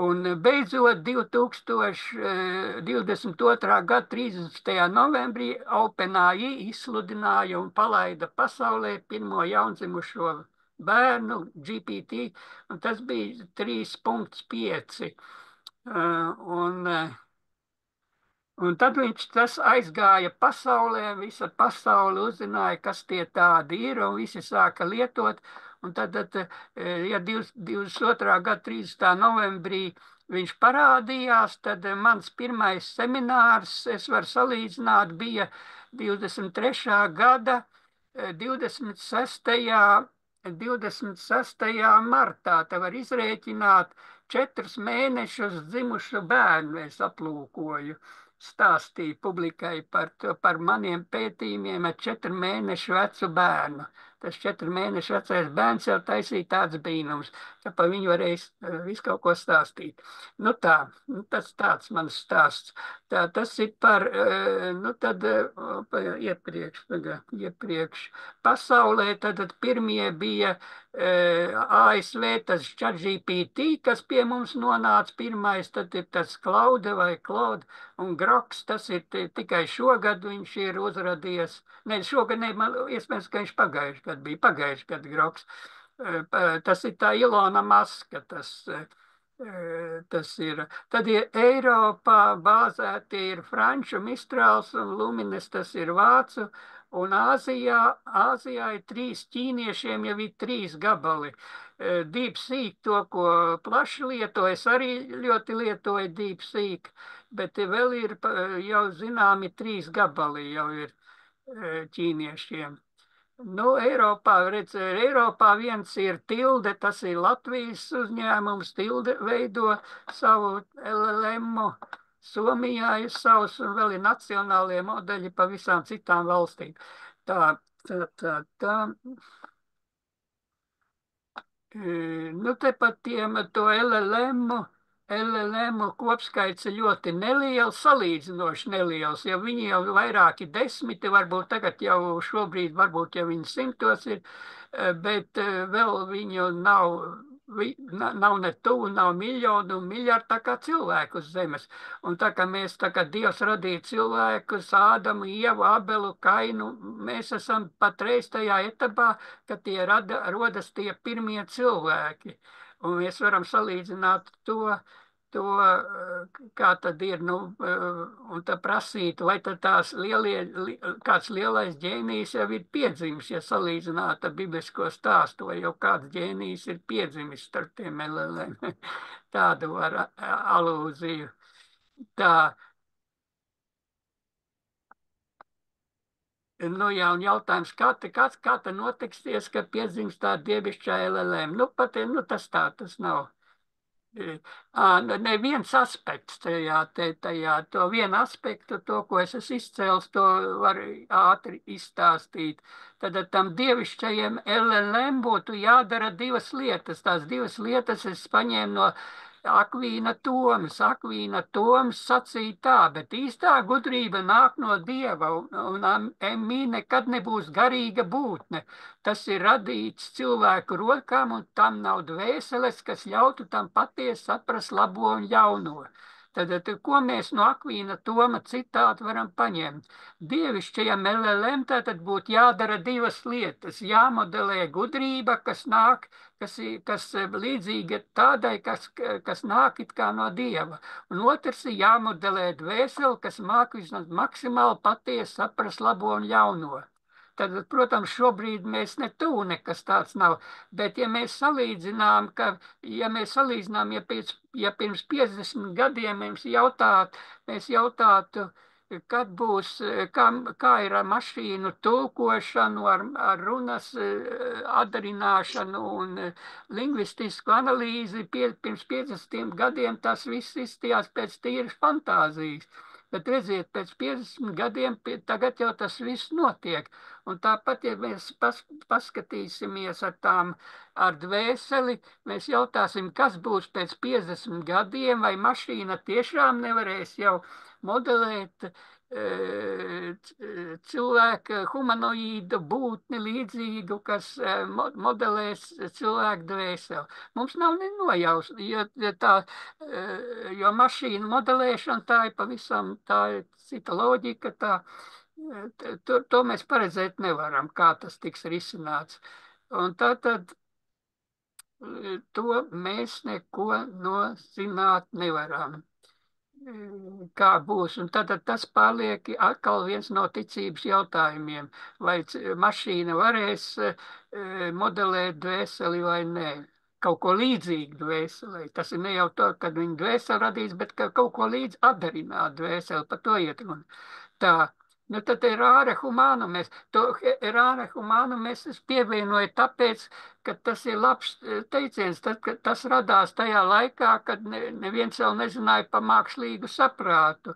Un beidzot 2022. gada 30. novembrī OpenAI izsludināja un palaida pasaulē pirmo jaundzimušo bērnu GPT, un tas bija 3,5. Un tad tas aizgāja pasaulē, visa pasaule uzzināja, kas tie tādi ir, un visi sāka lietot. Un tad, ja 22. gada 30. novembrī viņš parādījās, tad mans pirmais seminārs, es varu salīdzināt, bija 23. gada 26. martā. Te var izrēķināt 4 mēnešus dzimušu bērnu es aplūkoju. Stāstīja publikai par maniem pētījumiem ar 4 mēnešu vecu bērnu. Tas 4 mēnešu vecais bērns jau taisīja tāds brīnums, ka par viņu varēja visu kaut ko stāstīt. Nu tā, tas tāds mans stāsts. Tā, tas ir par, tad iepriekš pasaulē, tad pirmie bija ASV tas ChatGPT, kas pie mums nonāca pirmais, tad ir tas Claude vai Claude un Groks, tas ir tikai šogad viņš ir uzradies. Ne, šogad, ne, iespējams, ka viņš pagājuši gadu Groks. Tas ir tā Ilona Maska, tas ir. Tad ir Eiropā bāzēti ir franču Mistrāls un Lumines, tas ir vācu. Un Āzijā ir 3 ķīniešiem, jau ir 3 gabali. DeepSeek, to, ko plaši lieto, es arī ļoti lietoju DeepSeek, bet vēl ir jau zināmi 3 gabali jau ir ķīniešiem. Nu, Eiropā viens ir Tilde, tas ir Latvijas uzņēmums, Tilde veido savu LLM. Somijā ir savs un vēl ir nacionālie modeļi pa visām citām valstīm. Tā. Nu, te pat to LLM kopskaits ir ļoti neliels, salīdzinoši neliels, jo viņi jau vairāki desmiti, varbūt tagad jau šobrīd, varbūt jau viņi simtos ir, bet vēl viņu nav ne tuvu, nav miljonu un miljardu tā kā cilvēku uz zemes. Un tā kā Dievs radīja cilvēkus, Ādamu, Ievu, Abelu, Kainu, mēs esam patreiz tajā etapā, ka rodas tie pirmie cilvēki. Un mēs varam salīdzināt to, kā tad ir, un tā prasīt, vai tad kāds lielais ģēnijs jau ir piedzimis, ja salīdzināt ar biblisko stāstu, vai jau kāds ģēnijs ir piedzimis starp tiem LLM. Tādu var alūziju. Tā. Nu jā, un jautājums, kā tā notiksies, ka piedzimst tā dievišķā LLM? Nu, pat, nu, tas nav. Ne viens aspekts tajā, to vienu aspektu, to, ko es esmu izcēlis, to var ātri izstāstīt. Tad tam dievišķajiem LLM būtu jādara divas lietas. Tās divas lietas es paņēmu no Akvīna Tomas. Akvīna Toms sacīja tā, bet īstā gudrība nāk no Dieva, un MI nekad nebūs garīga būtne. Tas ir radīts cilvēku rokām, un tam nav dvēseles, kas ļautu tam patiesi saprast labo un ļauno. Tad, ko mēs no Akvīna Toma citātu varam paņemt? Dievišķajam LLM tātad būtu jādara divas lietas. Jāmodelē gudrība, kas nāk, kas līdzīga tādai, kas nāk it kā no Dieva. Un otrs ir jāmodelē dvēseli, kas māk vismaz maksimāli patiesi saprast labo un ļauno. Tad, protams, šobrīd mēs ne tuvu nekas tāds nav. Bet, ja mēs salīdzinām, ja pirms 50 gadiem mēs jautātu, kad būs, kā ir ar mašīnu tulkošanu, ar runas atdarināšanu un lingvistisku analīzi, pirms 50 gadiem tas viss izstījās pēc tīras fantāzijas. Bet redziet, pēc 50 gadiem tagad jau tas viss notiek. Un tāpat, ja mēs paskatīsimies ar dvēseli, mēs jautāsim, kas būs pēc 50 gadiem, vai mašīna tiešām nevarēs jau modelēt cilvēka humanoīdu būtni līdzīgu, kas modelēs cilvēku dvēseli. Mums nav nenojaus, jo mašīnu modelēšana tā ir pavisam, tā ir cita loģika, to mēs paredzēt nevaram, kā tas tiks risināts. Un tātad to mēs neko nozināt nevaram. Kā būs, un tad tas paliek atkal viens no ticības jautājumiem, vai mašīna varēs modelēt dvēseli vai nē. Kaut ko līdzīgu dvēselē. Tas ir ne jau to, kad viņa dvēseli radīs, bet kaut ko līdz atdarināt dvēseli, par to iet runa. Tā. Nu, tad erāre humanum es pievienoju tāpēc, ka tas ir labs teiciens. Tas radās tajā laikā, kad neviens vēl nezināja par mākslīgu saprātu.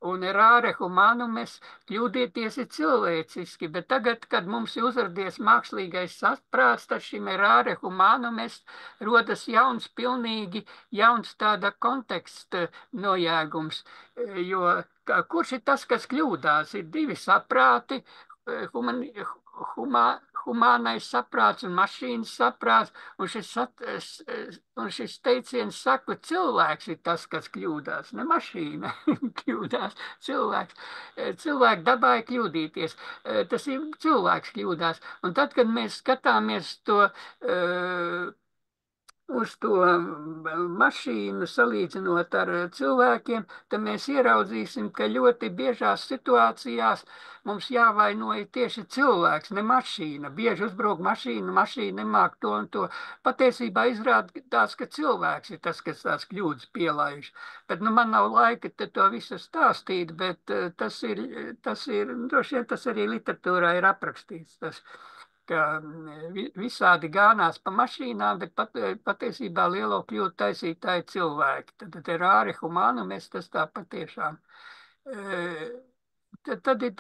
Un erāre humanum es kļūdieties ir cilvēciski, bet tagad, kad mums ir uzradies mākslīgais saprāts, tad šim erāre humanum es rodas pilnīgi jauns tāda konteksta nojēgums, jo kurš ir tas, kas kļūdās? Ir divi saprāti, humānais saprāts un mašīnas saprāts, un šis teiciens saka, cilvēks ir tas, kas kļūdās, ne mašīna kļūdās, cilvēks. Cilvēku dabā ir kļūdīties, tas ir cilvēks kļūdās. Un tad, kad mēs skatāmies uz to mašīnu salīdzinot ar cilvēkiem, tad mēs ieraudzīsim, ka ļoti biežās situācijās mums jāvainoja tieši cilvēks, ne mašīna. Bieži uzbruk mašīna, mašīna nemāk to un to. Patiesībā izrādās, ka cilvēks ir tas, kas tās kļūdas pielaiž. Bet man nav laika to visu stāstīt, bet tas ir, droši vien tas arī literatūrā ir aprakstīts. Ka visādi gānās pa mašīnām, bet patiesībā lielo kļūdu taisītāji cilvēki. Tad ir rāri humānu, mēs tas tā patiešām. Tad ir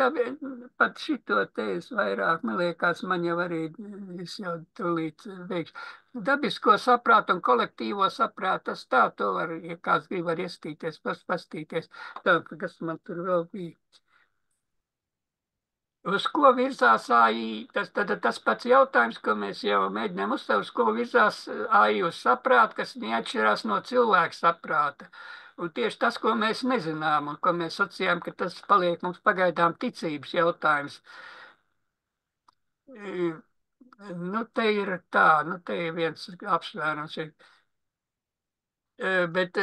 pat šito te es vairāk, man liekas, man jau arī, es jau tūlīt veikšu. Dabisko saprātu un kolektīvo saprātu, tas tā, to var, ja kāds grib var iestīties, pastīties. Tā, kas man tur vēl bija. Uz ko virzās AI? Tas pats jautājums, ko mēs jau mēģinām uzstāvēt, uz ko virzās AI uz saprātu, kas neatšķirās no cilvēka saprāta. Un tieši tas, ko mēs nezinām un ko mēs sacījām, ka tas paliek mums pagaidām ticības jautājums. Te ir tā, te ir viens apsvērums. Bet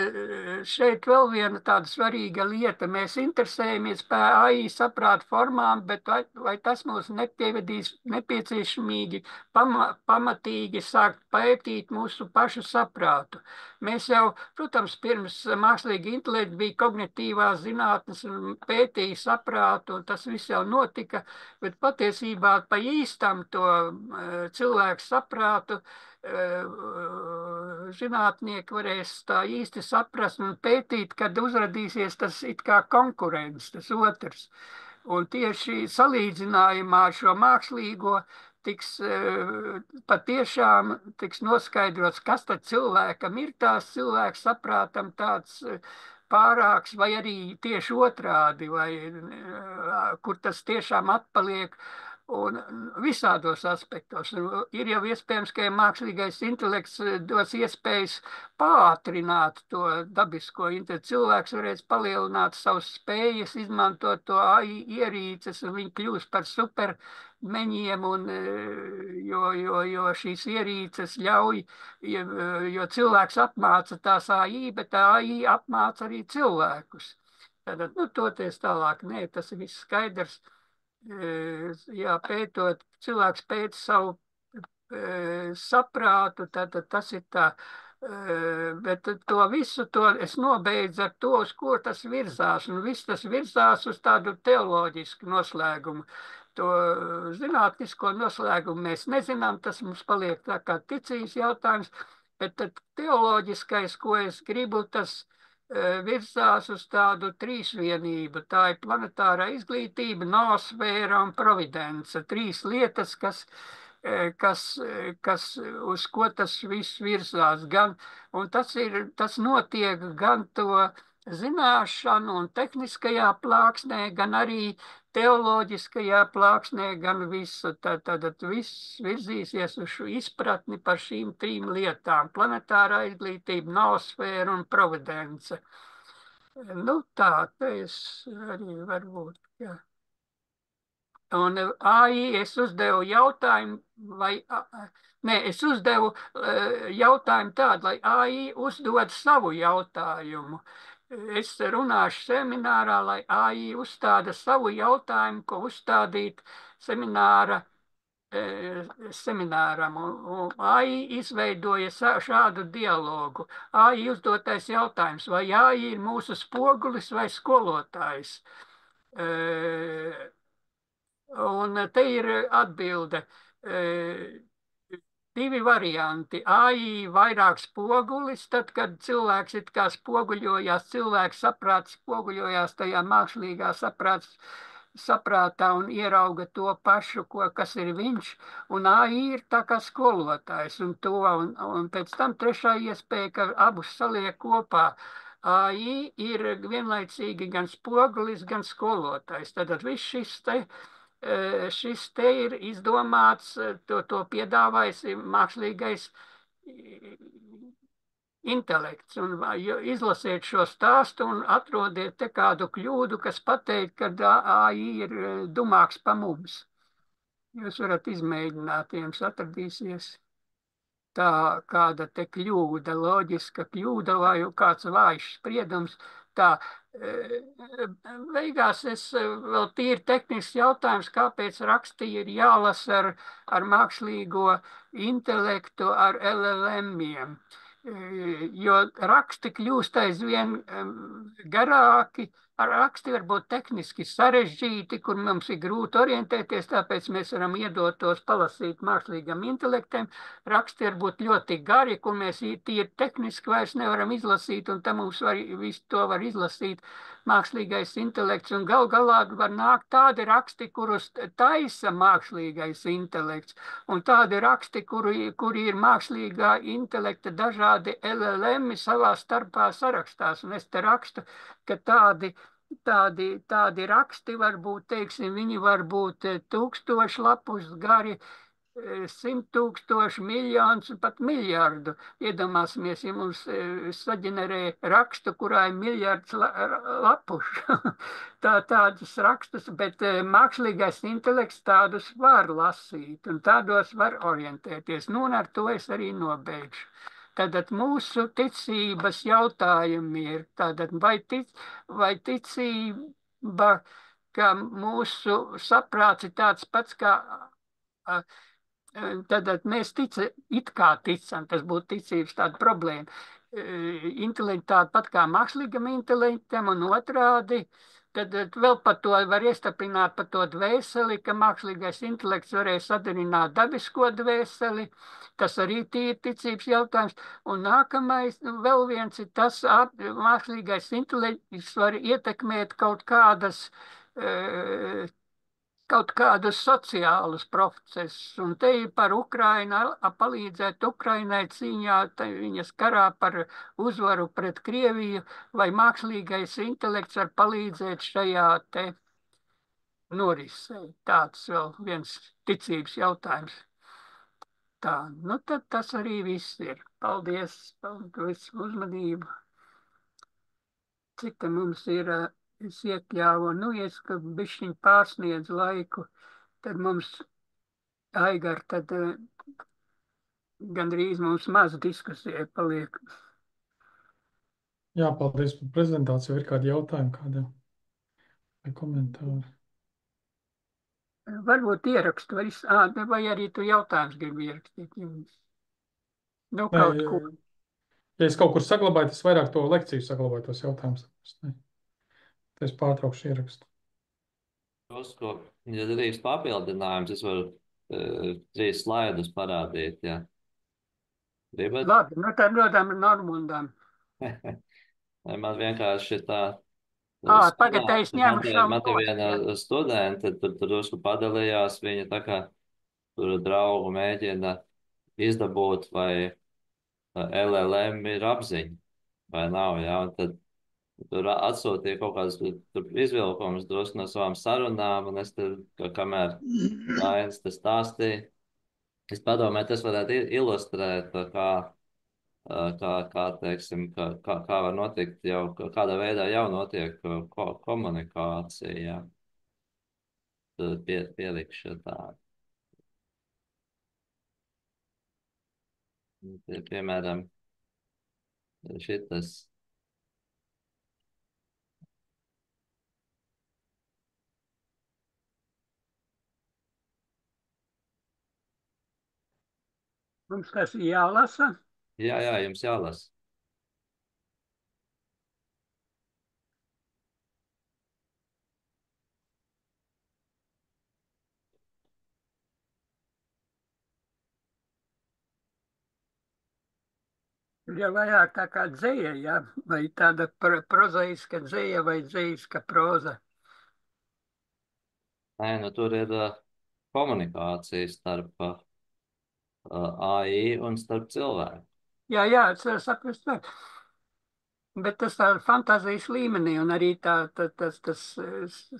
šeit vēl viena tāda svarīga lieta. Mēs interesējamies par AI saprāta formām, bet vai tas mūs nepievedīs nepieciešamīgi pamatīgi sākt pētīt mūsu pašu saprātu? Mēs jau, protams, pirms mākslīga intelekta bija kognitīvās zinātnes un pētīja saprātu, un tas viss jau notika, bet patiesībā pa īstam to cilvēku saprātu zinātnieki varēs tā īsti saprast un pētīt, kad uzradīsies tas it kā konkurents, tas otrs. Un tieši salīdzinājumā ar šo mākslīgo tiks patiešām tiks noskaidrots, kas tad cilvēkam ir tās cilvēks saprātam tāds pārāks, vai arī tieši otrādi, vai kur tas tiešām atpaliek. Un visādos aspektos. Ir jau iespējams, ka mākslīgais intelekts dos iespējas pātrināt to dabisko intelektu. Cilvēks varēs palielināt savas spējas, izmantot to AI ierīces, un viņi kļūs par supermeņiem, un, jo šīs ierīces ļauj, jo cilvēks apmāca tās AI, bet tā AI apmāca arī cilvēkus. Tātad, toties tālāk, nē, tas ir viss skaidrs. Jā, pētot, cilvēks pēta savu saprātu, tad tas ir tā. Bet to visu es nobeidzu ar to, uz ko tas virzās. Un viss tas virzās uz tādu teoloģisku noslēgumu. To zinātnisko noslēgumu mēs nezinām, tas mums paliek tā kā ticības jautājums. Bet tad teoloģiskais, ko es gribu, tas virzās uz tādu trīsvienību. Tā ir planetārā izglītība, noosfēra un providence. Trīs lietas, uz ko tas viss virzās. Un tas notiek gan to zināšanu un tehniskajā plāksnē, gan arī teoloģiskajā plāksnē, gan visu. Tad viss virzīsies uz šo izpratni par šīm trim lietām - planetārā izglītība, noosfēra un providence. Tā, es arī varbūt, jā. Un AI es uzdevu jautājumu, es uzdevu jautājumu tādu, lai AI uzdod savu jautājumu. Es runāšu seminārā, lai AI uzstāda savu jautājumu, ko uzstādīt semināram. Un AI izveidoja šādu dialogu. AI uzdotais jautājums, vai AI ir mūsu spogulis vai skolotājs? Un te ir atbilde. Divi varianti. AI vairāk spogulis, tad, kad cilvēks it kā spoguļojās, cilvēks saprāts spoguļojās tajā mākslīgā saprātā un ierauga to pašu, kas ir viņš. Un AI ir tā kā skolotājs un pēc tam trešā iespēja, ka abus saliek kopā. AI ir vienlaicīgi gan spogulis, gan skolotājs. Tātad viss šis te ir izdomāts, to piedāvājis mākslīgais intelekts. Un izlasiet šo stāstu un atrodiet te kādu kļūdu, kas pateikt, ka AI ir dumāks pa mums. Jūs varat izmēģināt, jums atradīsies tā kāda te kļūda, loģiska kļūda vai kāds vājš spriedums. Tā, beigās vēl tīri tehnisks jautājums, kāpēc raksti ir jālasa ar mākslīgo intelektu, ar LLM-iem. Jo raksti kļūst aizvien garāki, raksti var būt tehniski sarežģīti, kur mums ir grūti orientēties, tāpēc mēs varam iedot tos palasīt mākslīgam intelektam. Raksti var būt ļoti gari, kur mēs tīri tehniski vairs nevaram izlasīt, un tam mums visu to var izlasīt mākslīgais intelekts. Un gal galā var nākt tādi raksti, kurus taisa mākslīgais intelekts, un tādi raksti, kuri ir mākslīgā intelekta dažādi LLM savā starpā sarakstās. Un es te rakstu, ka tādi raksti var būt, teiksim, viņi var būt 1000 lapus gari, 100 000, miljonus un pat miljardu. Iedomāsimies, ja mums saģenerē rakstu, kurā ir miljards lapušu. Tādus rakstus, bet mākslīgais intelekts tādus var lasīt un tādos var orientēties. Nu, un ar to es arī nobeigšu. Tātad mūsu ticības jautājumi ir tātad, vai ticība, ka mūsu saprāts ir tāds pats kā a, Tātad mēs it kā ticam, tas būtu ticības tāda problēma. Intelekti tāpat kā mākslīgam intelektam un otrādi. Tad vēl par to var iestiprināt par to dvēseli, ka mākslīgais intelekts varēja sadarināt dabisko dvēseli. Tas arī ir ticības jautājums. Un nākamais, nu, vēl viens ir tas, mākslīgais intelekts var ietekmēt kaut kādus sociālus procesus, un te ir par Ukrainu, palīdzēt Ukrainai cīņā, viņas karā par uzvaru pret Krieviju, vai mākslīgais intelekts var palīdzēt šajā te norisē. Tāds vēl viens ticības jautājums. Tā, nu tad tas arī viss ir. Paldies par visu uzmanību. Cik te mums ir, es iekļāvu, nu, es, ka bišķiņ pārsniedz laiku, tad mums Aigar, tad gandrīz mums maz diskusija paliek.
Jā, paldies par prezentāciju. Ir kādi jautājumi kādiem vai komentāri?
Varbūt ierakstu, vai arī tu jautājums gribi ierakstīt. Nu,
Nē,
kaut ko.
ja es kaut kur saglabāju, tas vairāk to lekciju saglabāju tos jautājumus. Tad es pārtraukšu ierakstu.
Drusku, ja drīkst papildinājums, es varu 3 slaidus parādīt, ja gribat.
Labi, nu tad dodam Normundam.
Man vienkārši tā
Tagad es ņemu šo
man te
nost,
viena
ja.
studente tur drusku padalījās, viņa tā kā tur draugu mēģina izdabūt, vai LLM ir apziņa vai nav, jā, un tad tur atsūtīja kaut kādas izvilkumus drusku no savām sarunām, un es tur, kamēr Dainis tas stāstīja, es padomāju, tas varētu ilustrēt, kā teiksim, kā var notikt jau, kādā veidā jau notiek komunikācija. Tad pielikšu tādu. Piemēram, šitas.
Mums tas ir jālasa.
Jā, jums jālasa.
Ja vairāk tā kā dzēja, ja? Vai tāda prozaiska dzēja vai dzējiska proza.
Nē, nu tur ir komunikācija starp AI un starp cilvēku.
Jā, es saprotu. Bet tas tā fantāzijas līmenī un arī tas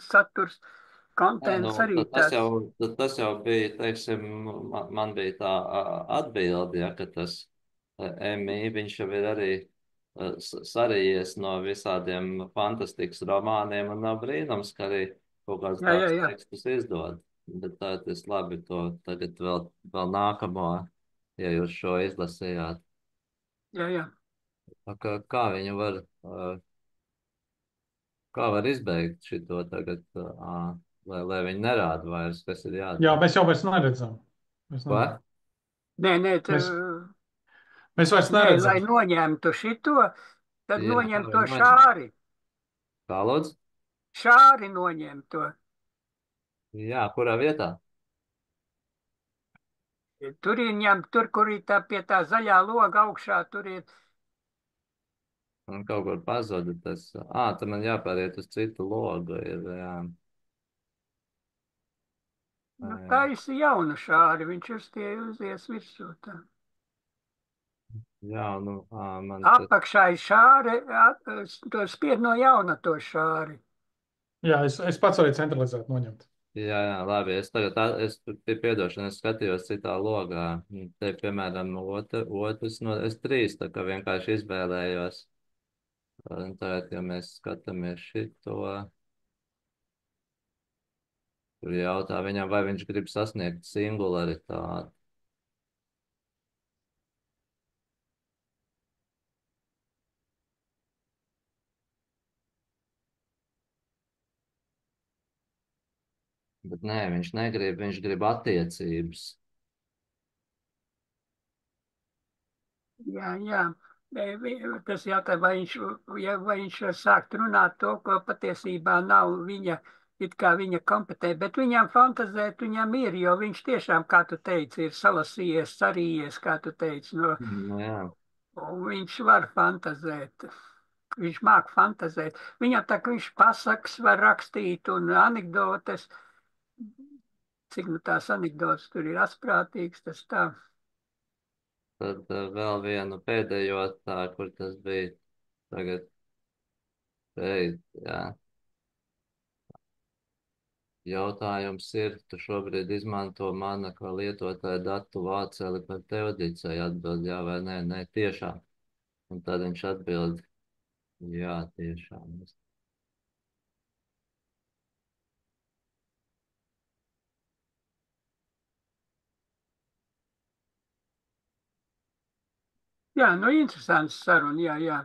saturs,
Nē, nu,
kontents arī tāds.
tas jau bija, teiksim, man bija tā atbilde, ja, ka tas MI, viņš jau ir arī sarījies no visādiem fantastikas romāniem, un nav brīnums, ka arī kaut kāds tāds
Jā.
tekstus izdod. Bet tā es labi to tagad vēl nākamo, ja jūs šo izlasījāt.
Jā.
Kā viņu var, kā var izbeigt šito tagad, lai viņi nerāda vairs, kas ir jādara?
Jā, mēs jau vairs neredzam.
Ko?
Nē,
Mēs vairs
nē, lai
neredzam.
noņemtu šito, tad
Jā,
noņem
kā
to
viņi noņem?
šāri.
Kā lūdzu?
Šāri noņem to.
Jā, kurā vietā?
Tur ir ņemt, kur ir pie tā zaļā loga augšā, tur ir.
Man kaut kur pazuda tas. Tad man jāpāriet uz citu logu. Jā.
Nu, taisi jaunu šāri, viņš uzies virsū. Tā.
Jā, nu, man
Apakšā ir šāri, to spied no jauna to šāri.
Jā, es pats varu centralizēt noņemt.
Jā, labi. Es tagad, piedošanu, es skatījos citā logā. Te, piemēram, otrs, es 3, tā kā vienkārši izvēlējos. Un tagad, ja mēs skatāmies šito, tur jautā viņam, vai viņš grib sasniegt singularitāti. Bet nē, viņš negrib, viņš grib attiecības.
Jā, jā. Tas jautājums, vai viņš var sākt runāt to, ko patiesībā nav viņa, it kā viņa kompetē, bet viņam fantazēt, viņam ir, jo viņš tiešām, kā tu teici, ir salasījies, sarījies, kā tu teici,
Nu, jā.
un viņš var fantazēt. Viņš māk fantazēt. Viņam tā, ka viņš pasakas var rakstīt un anekdotes, cik nu tās anekdotes tur ir asprātīgs, tas tā.
Tad vēl vienu pēdējo tā, kur tas bija tagad teikt, jā. Jautājums ir, tu šobrīd izmanto mana kā lietotāja datu vāceli par teodicei, atbild jā vai nē, nē, tiešām. Un tad viņš atbild, jā, tiešām.
Jā, nu interesants saruna, jā, jā.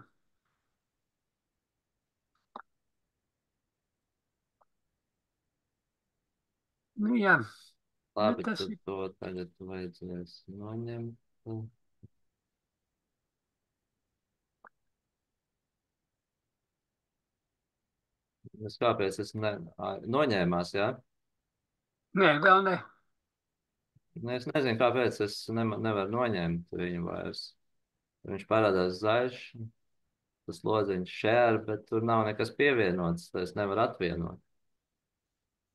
Nu, jā.
Labi,
Nu, tas
tad
ir.
to tagad vajadzēs noņemt. Es kāpēc es noņēmās, jā?
Nē, vēl ne.
Es nezinu, kāpēc es nevaru noņemt viņu vairs. Viņš parādās zaļš, tas lodziņš share, bet tur nav nekas pievienots, tā es nevaru atvienot.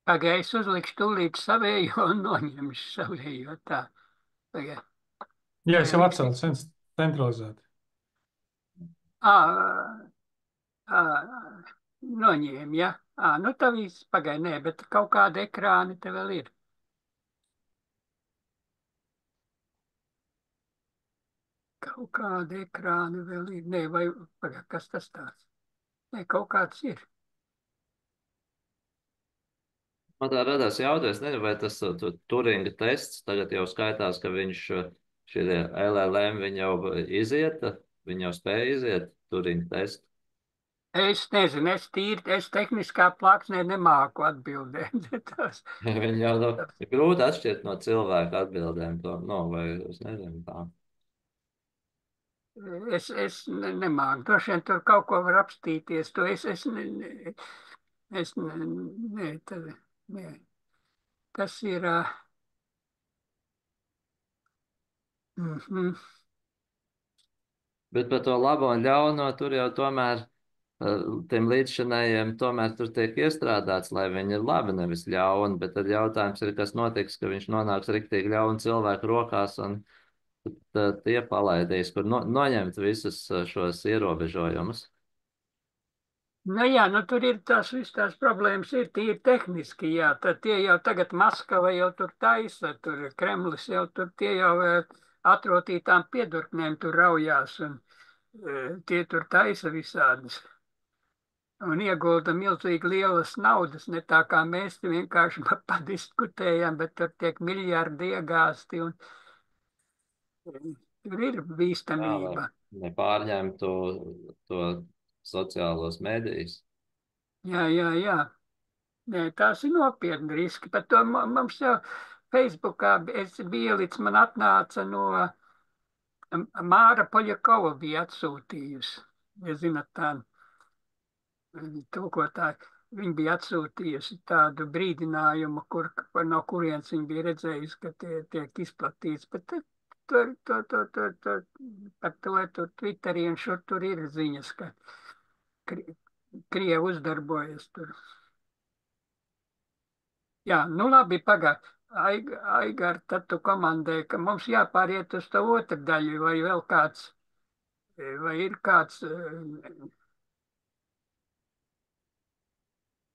Pagaid, es uzlikšu tūlīt savējo un noņemšu savējo tā. Pagaid.
Jā, es jau
Liks-
atcēlu centralizēti.
Ā, ā, noņēmu, ja? Nu tā viss, pagaid, nē, bet kaut kāda ekrāni te vēl ir. Kaut kāda ekrāni vēl ir. Nē, vai, pagaid, kas tas tāds? Nē, kaut kāds ir.
Man tā radās jautājums, nezinu, vai tas Turinga tests tagad jau skaitās, ka viņš šie LLM viņi jau iziet, viņi jau spēja iziet Turinga testu.
Es nezinu, es tehniskā plāksnē nemāku atbildēt. Tas,
Viņi jau ir grūti atšķirt no cilvēka atbildēm to, vai es nezinu tā.
es nemāku. Droši vien tur kaut ko var apstīties. To nē, nē. Tas ir.
Bet par to labo un ļauno tur jau tomēr tiem līdzšanējiem tomēr tur tiek iestrādāts, lai viņi ir labi, nevis ļauni. Bet tad jautājums ir, kas notiks, ka viņš nonāks riktīgi ļaunu cilvēku rokās un tad tie palaidīs, kur noņemt visus šos ierobežojumus.
Nu jā, nu tur ir visas tās problēmas, ir tīri tehniski, jā. Tad tie jau tagad Maskava jau tur taisa, tur Kremlis jau tur tie jau atrotītām piedurknēm tur raujās un tie tur taisa visādas. Un iegulda milzīgi lielas naudas, ne tā kā mēs vienkārši padiskutējam, bet tur tiek miljardi iegāsti un tur ir
Jā,
bīstamība.
lai nepārņemtu to sociālos medijus.
Jā, jā, jā. Nē, tās ir nopietni riski. Par to mums jau Facebookā ielicis, man atnāca no Māra Poļakova bija atsūtījusi. Ja zinat, tā tulkotāji, viņi bija atsūtījusi tādu brīdinājumu, no kurienes viņi bija redzējusi, ka tie tiek izplatīts. Bet par to Twitterī un šur tur ir ziņas, ka Krievi uzdarbojas tur. Jā, nu labi, pagaid. Aigar, tad tu komandēji, ka mums jāpāriet uz to otru daļu, vai vēl kāds, vai ir kāds,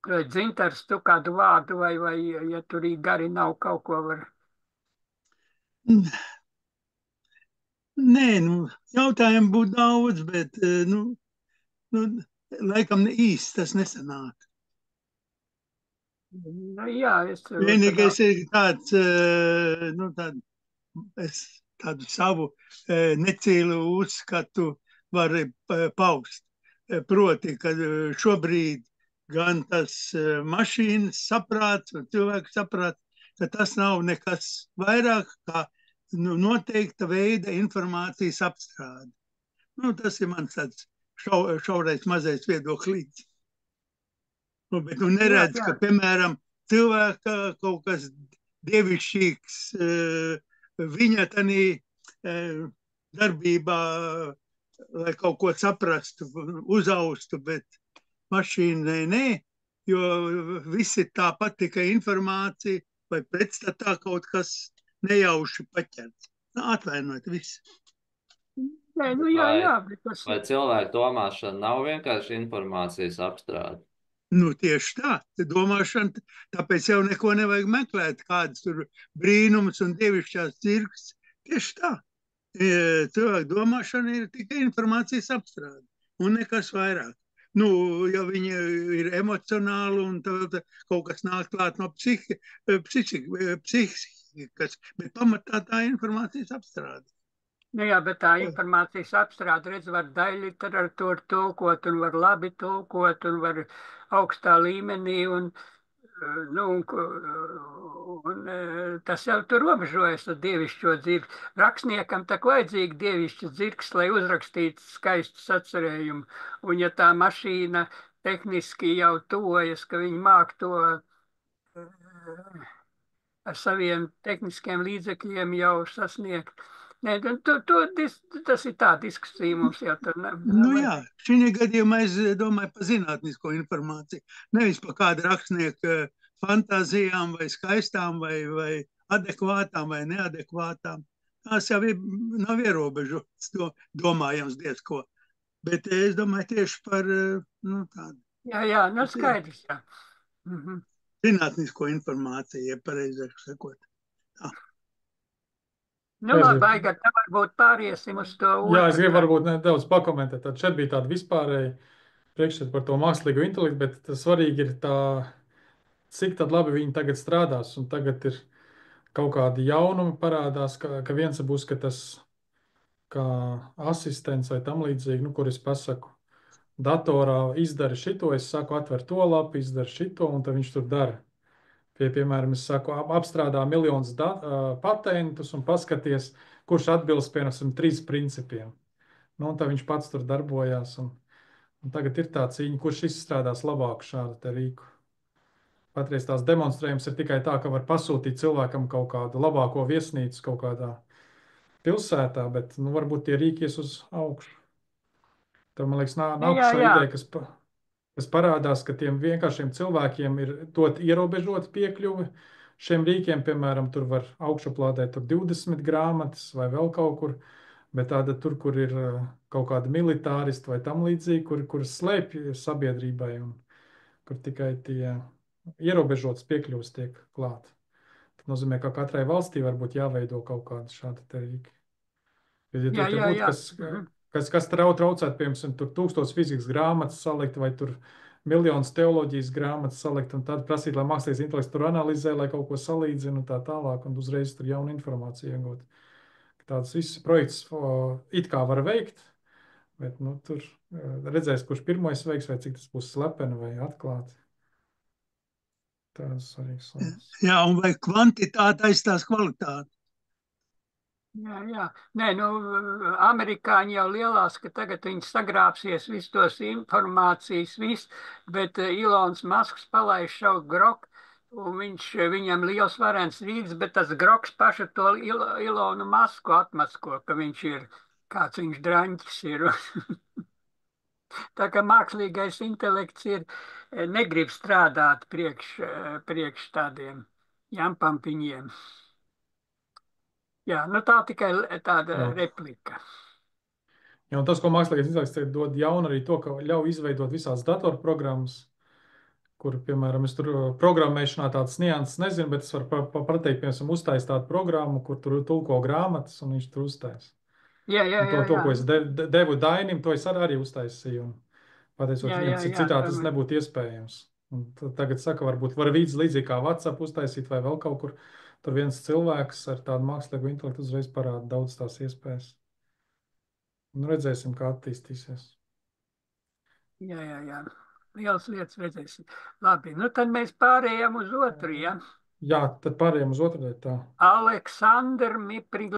vai Dzintars, tu kādu vārdu, vai ja tur ir gari nav kaut ko var.
Nē, jautājumu būtu daudz, bet, laikam īsti tas nesanāk.
Nu, jā,
Vienīgais ir tāds, tādu savu necīlu uzskatu var paust. Proti, ka šobrīd gan tas mašīnas saprāts un cilvēku saprāts, ka tas nav nekas vairāk kā noteikta veida informācijas apstrāde. Tas ir mans tāds šaurais mazais viedoklīts. Bet neredz, ka, piemēram, cilvēka kaut kas dievišķīgs viņa tanī darbībā, lai kaut ko saprastu, uzaustu, bet mašīnai nē, jo viss ir tāpat tikai informācija vai pretstatā kaut kas nejauši paķerts. Atvainojiet visu.
Nē, jā, bet tas
Vai cilvēku domāšana nav vienkārši informācijas apstrāde?
Tieši tā, domāšana, tāpēc jau neko nevajag meklēt, kādas tur brīnums un dievišķās cirks. Tieši tā. Cilvēku domāšana ir tikai informācijas apstrāde un nekas vairāk. Ja viņi ir emocionāli un kaut kas nāk klāt no psihikas, bet pamatā tā informācijas apstrāde.
Jā, bet tā informācijas apstrāde, redz, var daļliteratūru tulkot un var labi tulkot un var augstā līmenī un tas jau tur robežojas ar dievišķo dzirksti. Rakstniekam tak vajadzīgi dievišķi dzirksts, lai uzrakstītu skaistu sacerējumu. Un ja tā mašīna tehniski jau tuvojas, ka viņi māk to ar saviem tehniskiem līdzekļiem jau sasniegt. Nē, tas ir tā diskusija mums jau tur.
Jā, šī gadījumā es domāju par zinātnisko informāciju. Nevis par kādu rakstnieku fantāzijām vai skaistām vai adekvātām vai neadekvātām. Tās jau nav ierobežotas, domājams diezko. Bet es domāju tieši par tādu.
Jā, skaidrs, jā.
Zinātnisko informāciju, ja pareizāk sakot. Tā.
Labi, Aigar, tā varbūt pāriesim uz to otru.
Jā, es gribu varbūt nedaudz pakomentēt. Tad šeit bija tāda vispārēja priekšstat par to mākslīgo intelektu, bet tas svarīgi ir tā, cik tad labi viņi tagad strādās. Un tagad ir kaut kādi jaunumi parādās, ka viens būs, ka tas kā asistents vai tam līdzīgi, kur es pasaku, datorā izdara šito, es saku atver to lapu, izdara šito, un tad viņš tur dara. Piemēram, es saku, apstrādā miljonus patentus un paskaties, kurš atbilst, piemēram, 3 principiem. Un tad viņš pats tur darbojās. Un tagad ir tā cīņa, kurš izstrādās labāk šādu te rīku. Patreiz tās demonstrējums ir tikai tā, ka var pasūtīt cilvēkam kaut kādu labāko viesnīcu kaut kādā pilsētā, bet varbūt tie rīkies uz augšu. Tad, man liekas, nākušā ideja, kas parādās, ka tiem vienkāršiem cilvēkiem ir dot ierobežot piekļuvi šiem rīkiem. Piemēram, tur var augšuplādēt 20 grāmatas vai vēl kaut kur, bet tāda tur, kur ir kaut kādi militāristi vai tam līdzīgi, kur slēpj sabiedrībai un kur tikai tie ierobežotas piekļuvis tiek klāt. Tas nozīmē, ka katrai valstī varbūt jāveido kaut kāda šāda te rīki. Ja tur būtu kas traucētu, piemēram, tur 1000 fizikas grāmatas salikt vai tur miljonus teoloģijas grāmatas salikt un tad prasīt, lai mākslīgais intelekts tur analizē, lai kaut ko salīdzina un tā tālāk un uzreiz tur jaunu informāciju iegūt. Tāds viss projekts it kā var veikt, bet tur redzēs, kurš pirmais veiks vai cik tas būs slepeni vai atklāti. Tādas svarīgas lietas.
Jā, un vai kvantitāte aizstās kvalitāti?
Jā. Nē, amerikāņi jau lielās, ka tagad viņi sagrābsies visu tos informācijas, bet Ilons Masks palaiž šo Groku, un viņam liels varens rīts, bet tas Groks pašu to Ilonu Masku atmasko, ka viņš ir, kāds viņš draņķis ir. Tā kā mākslīgais intelekts negrib strādāt priekš tādiem jampampiņiem. Jā, tā tikai tāda replika.
Jā, un tas, ko mākslīgais intelekts dod jaunu, arī to, ka ļauj izveidot visās datorprogrammas, kur, piemēram, es tur programmēšanā tādas nianses nezinu, bet es varu pateikt, piemēram, uztaisīt tādu programmu, kur tur tulko grāmatas, un viņš tur uztais.
Jā.
To, ko es devu Dainim, to es arī uztaisīju, un pateicot viņam, citādi tas nebūtu iespējams. Un tagad saka, varbūt var līdzīgi kā WhatsApp uztaisīt vai vēl kaut kur. Tur viens cilvēks ar tādu mākslīgu intelektu uzreiz parāda daudz tās iespējas. Redzēsim, kā attīstīsies.
Jā. Lielas lietas redzēsim. Labi, nu tad mēs pārējām uz otru, ja?
Jā, tad pārējām uz otru daļu tā.
Aleksandr Mipri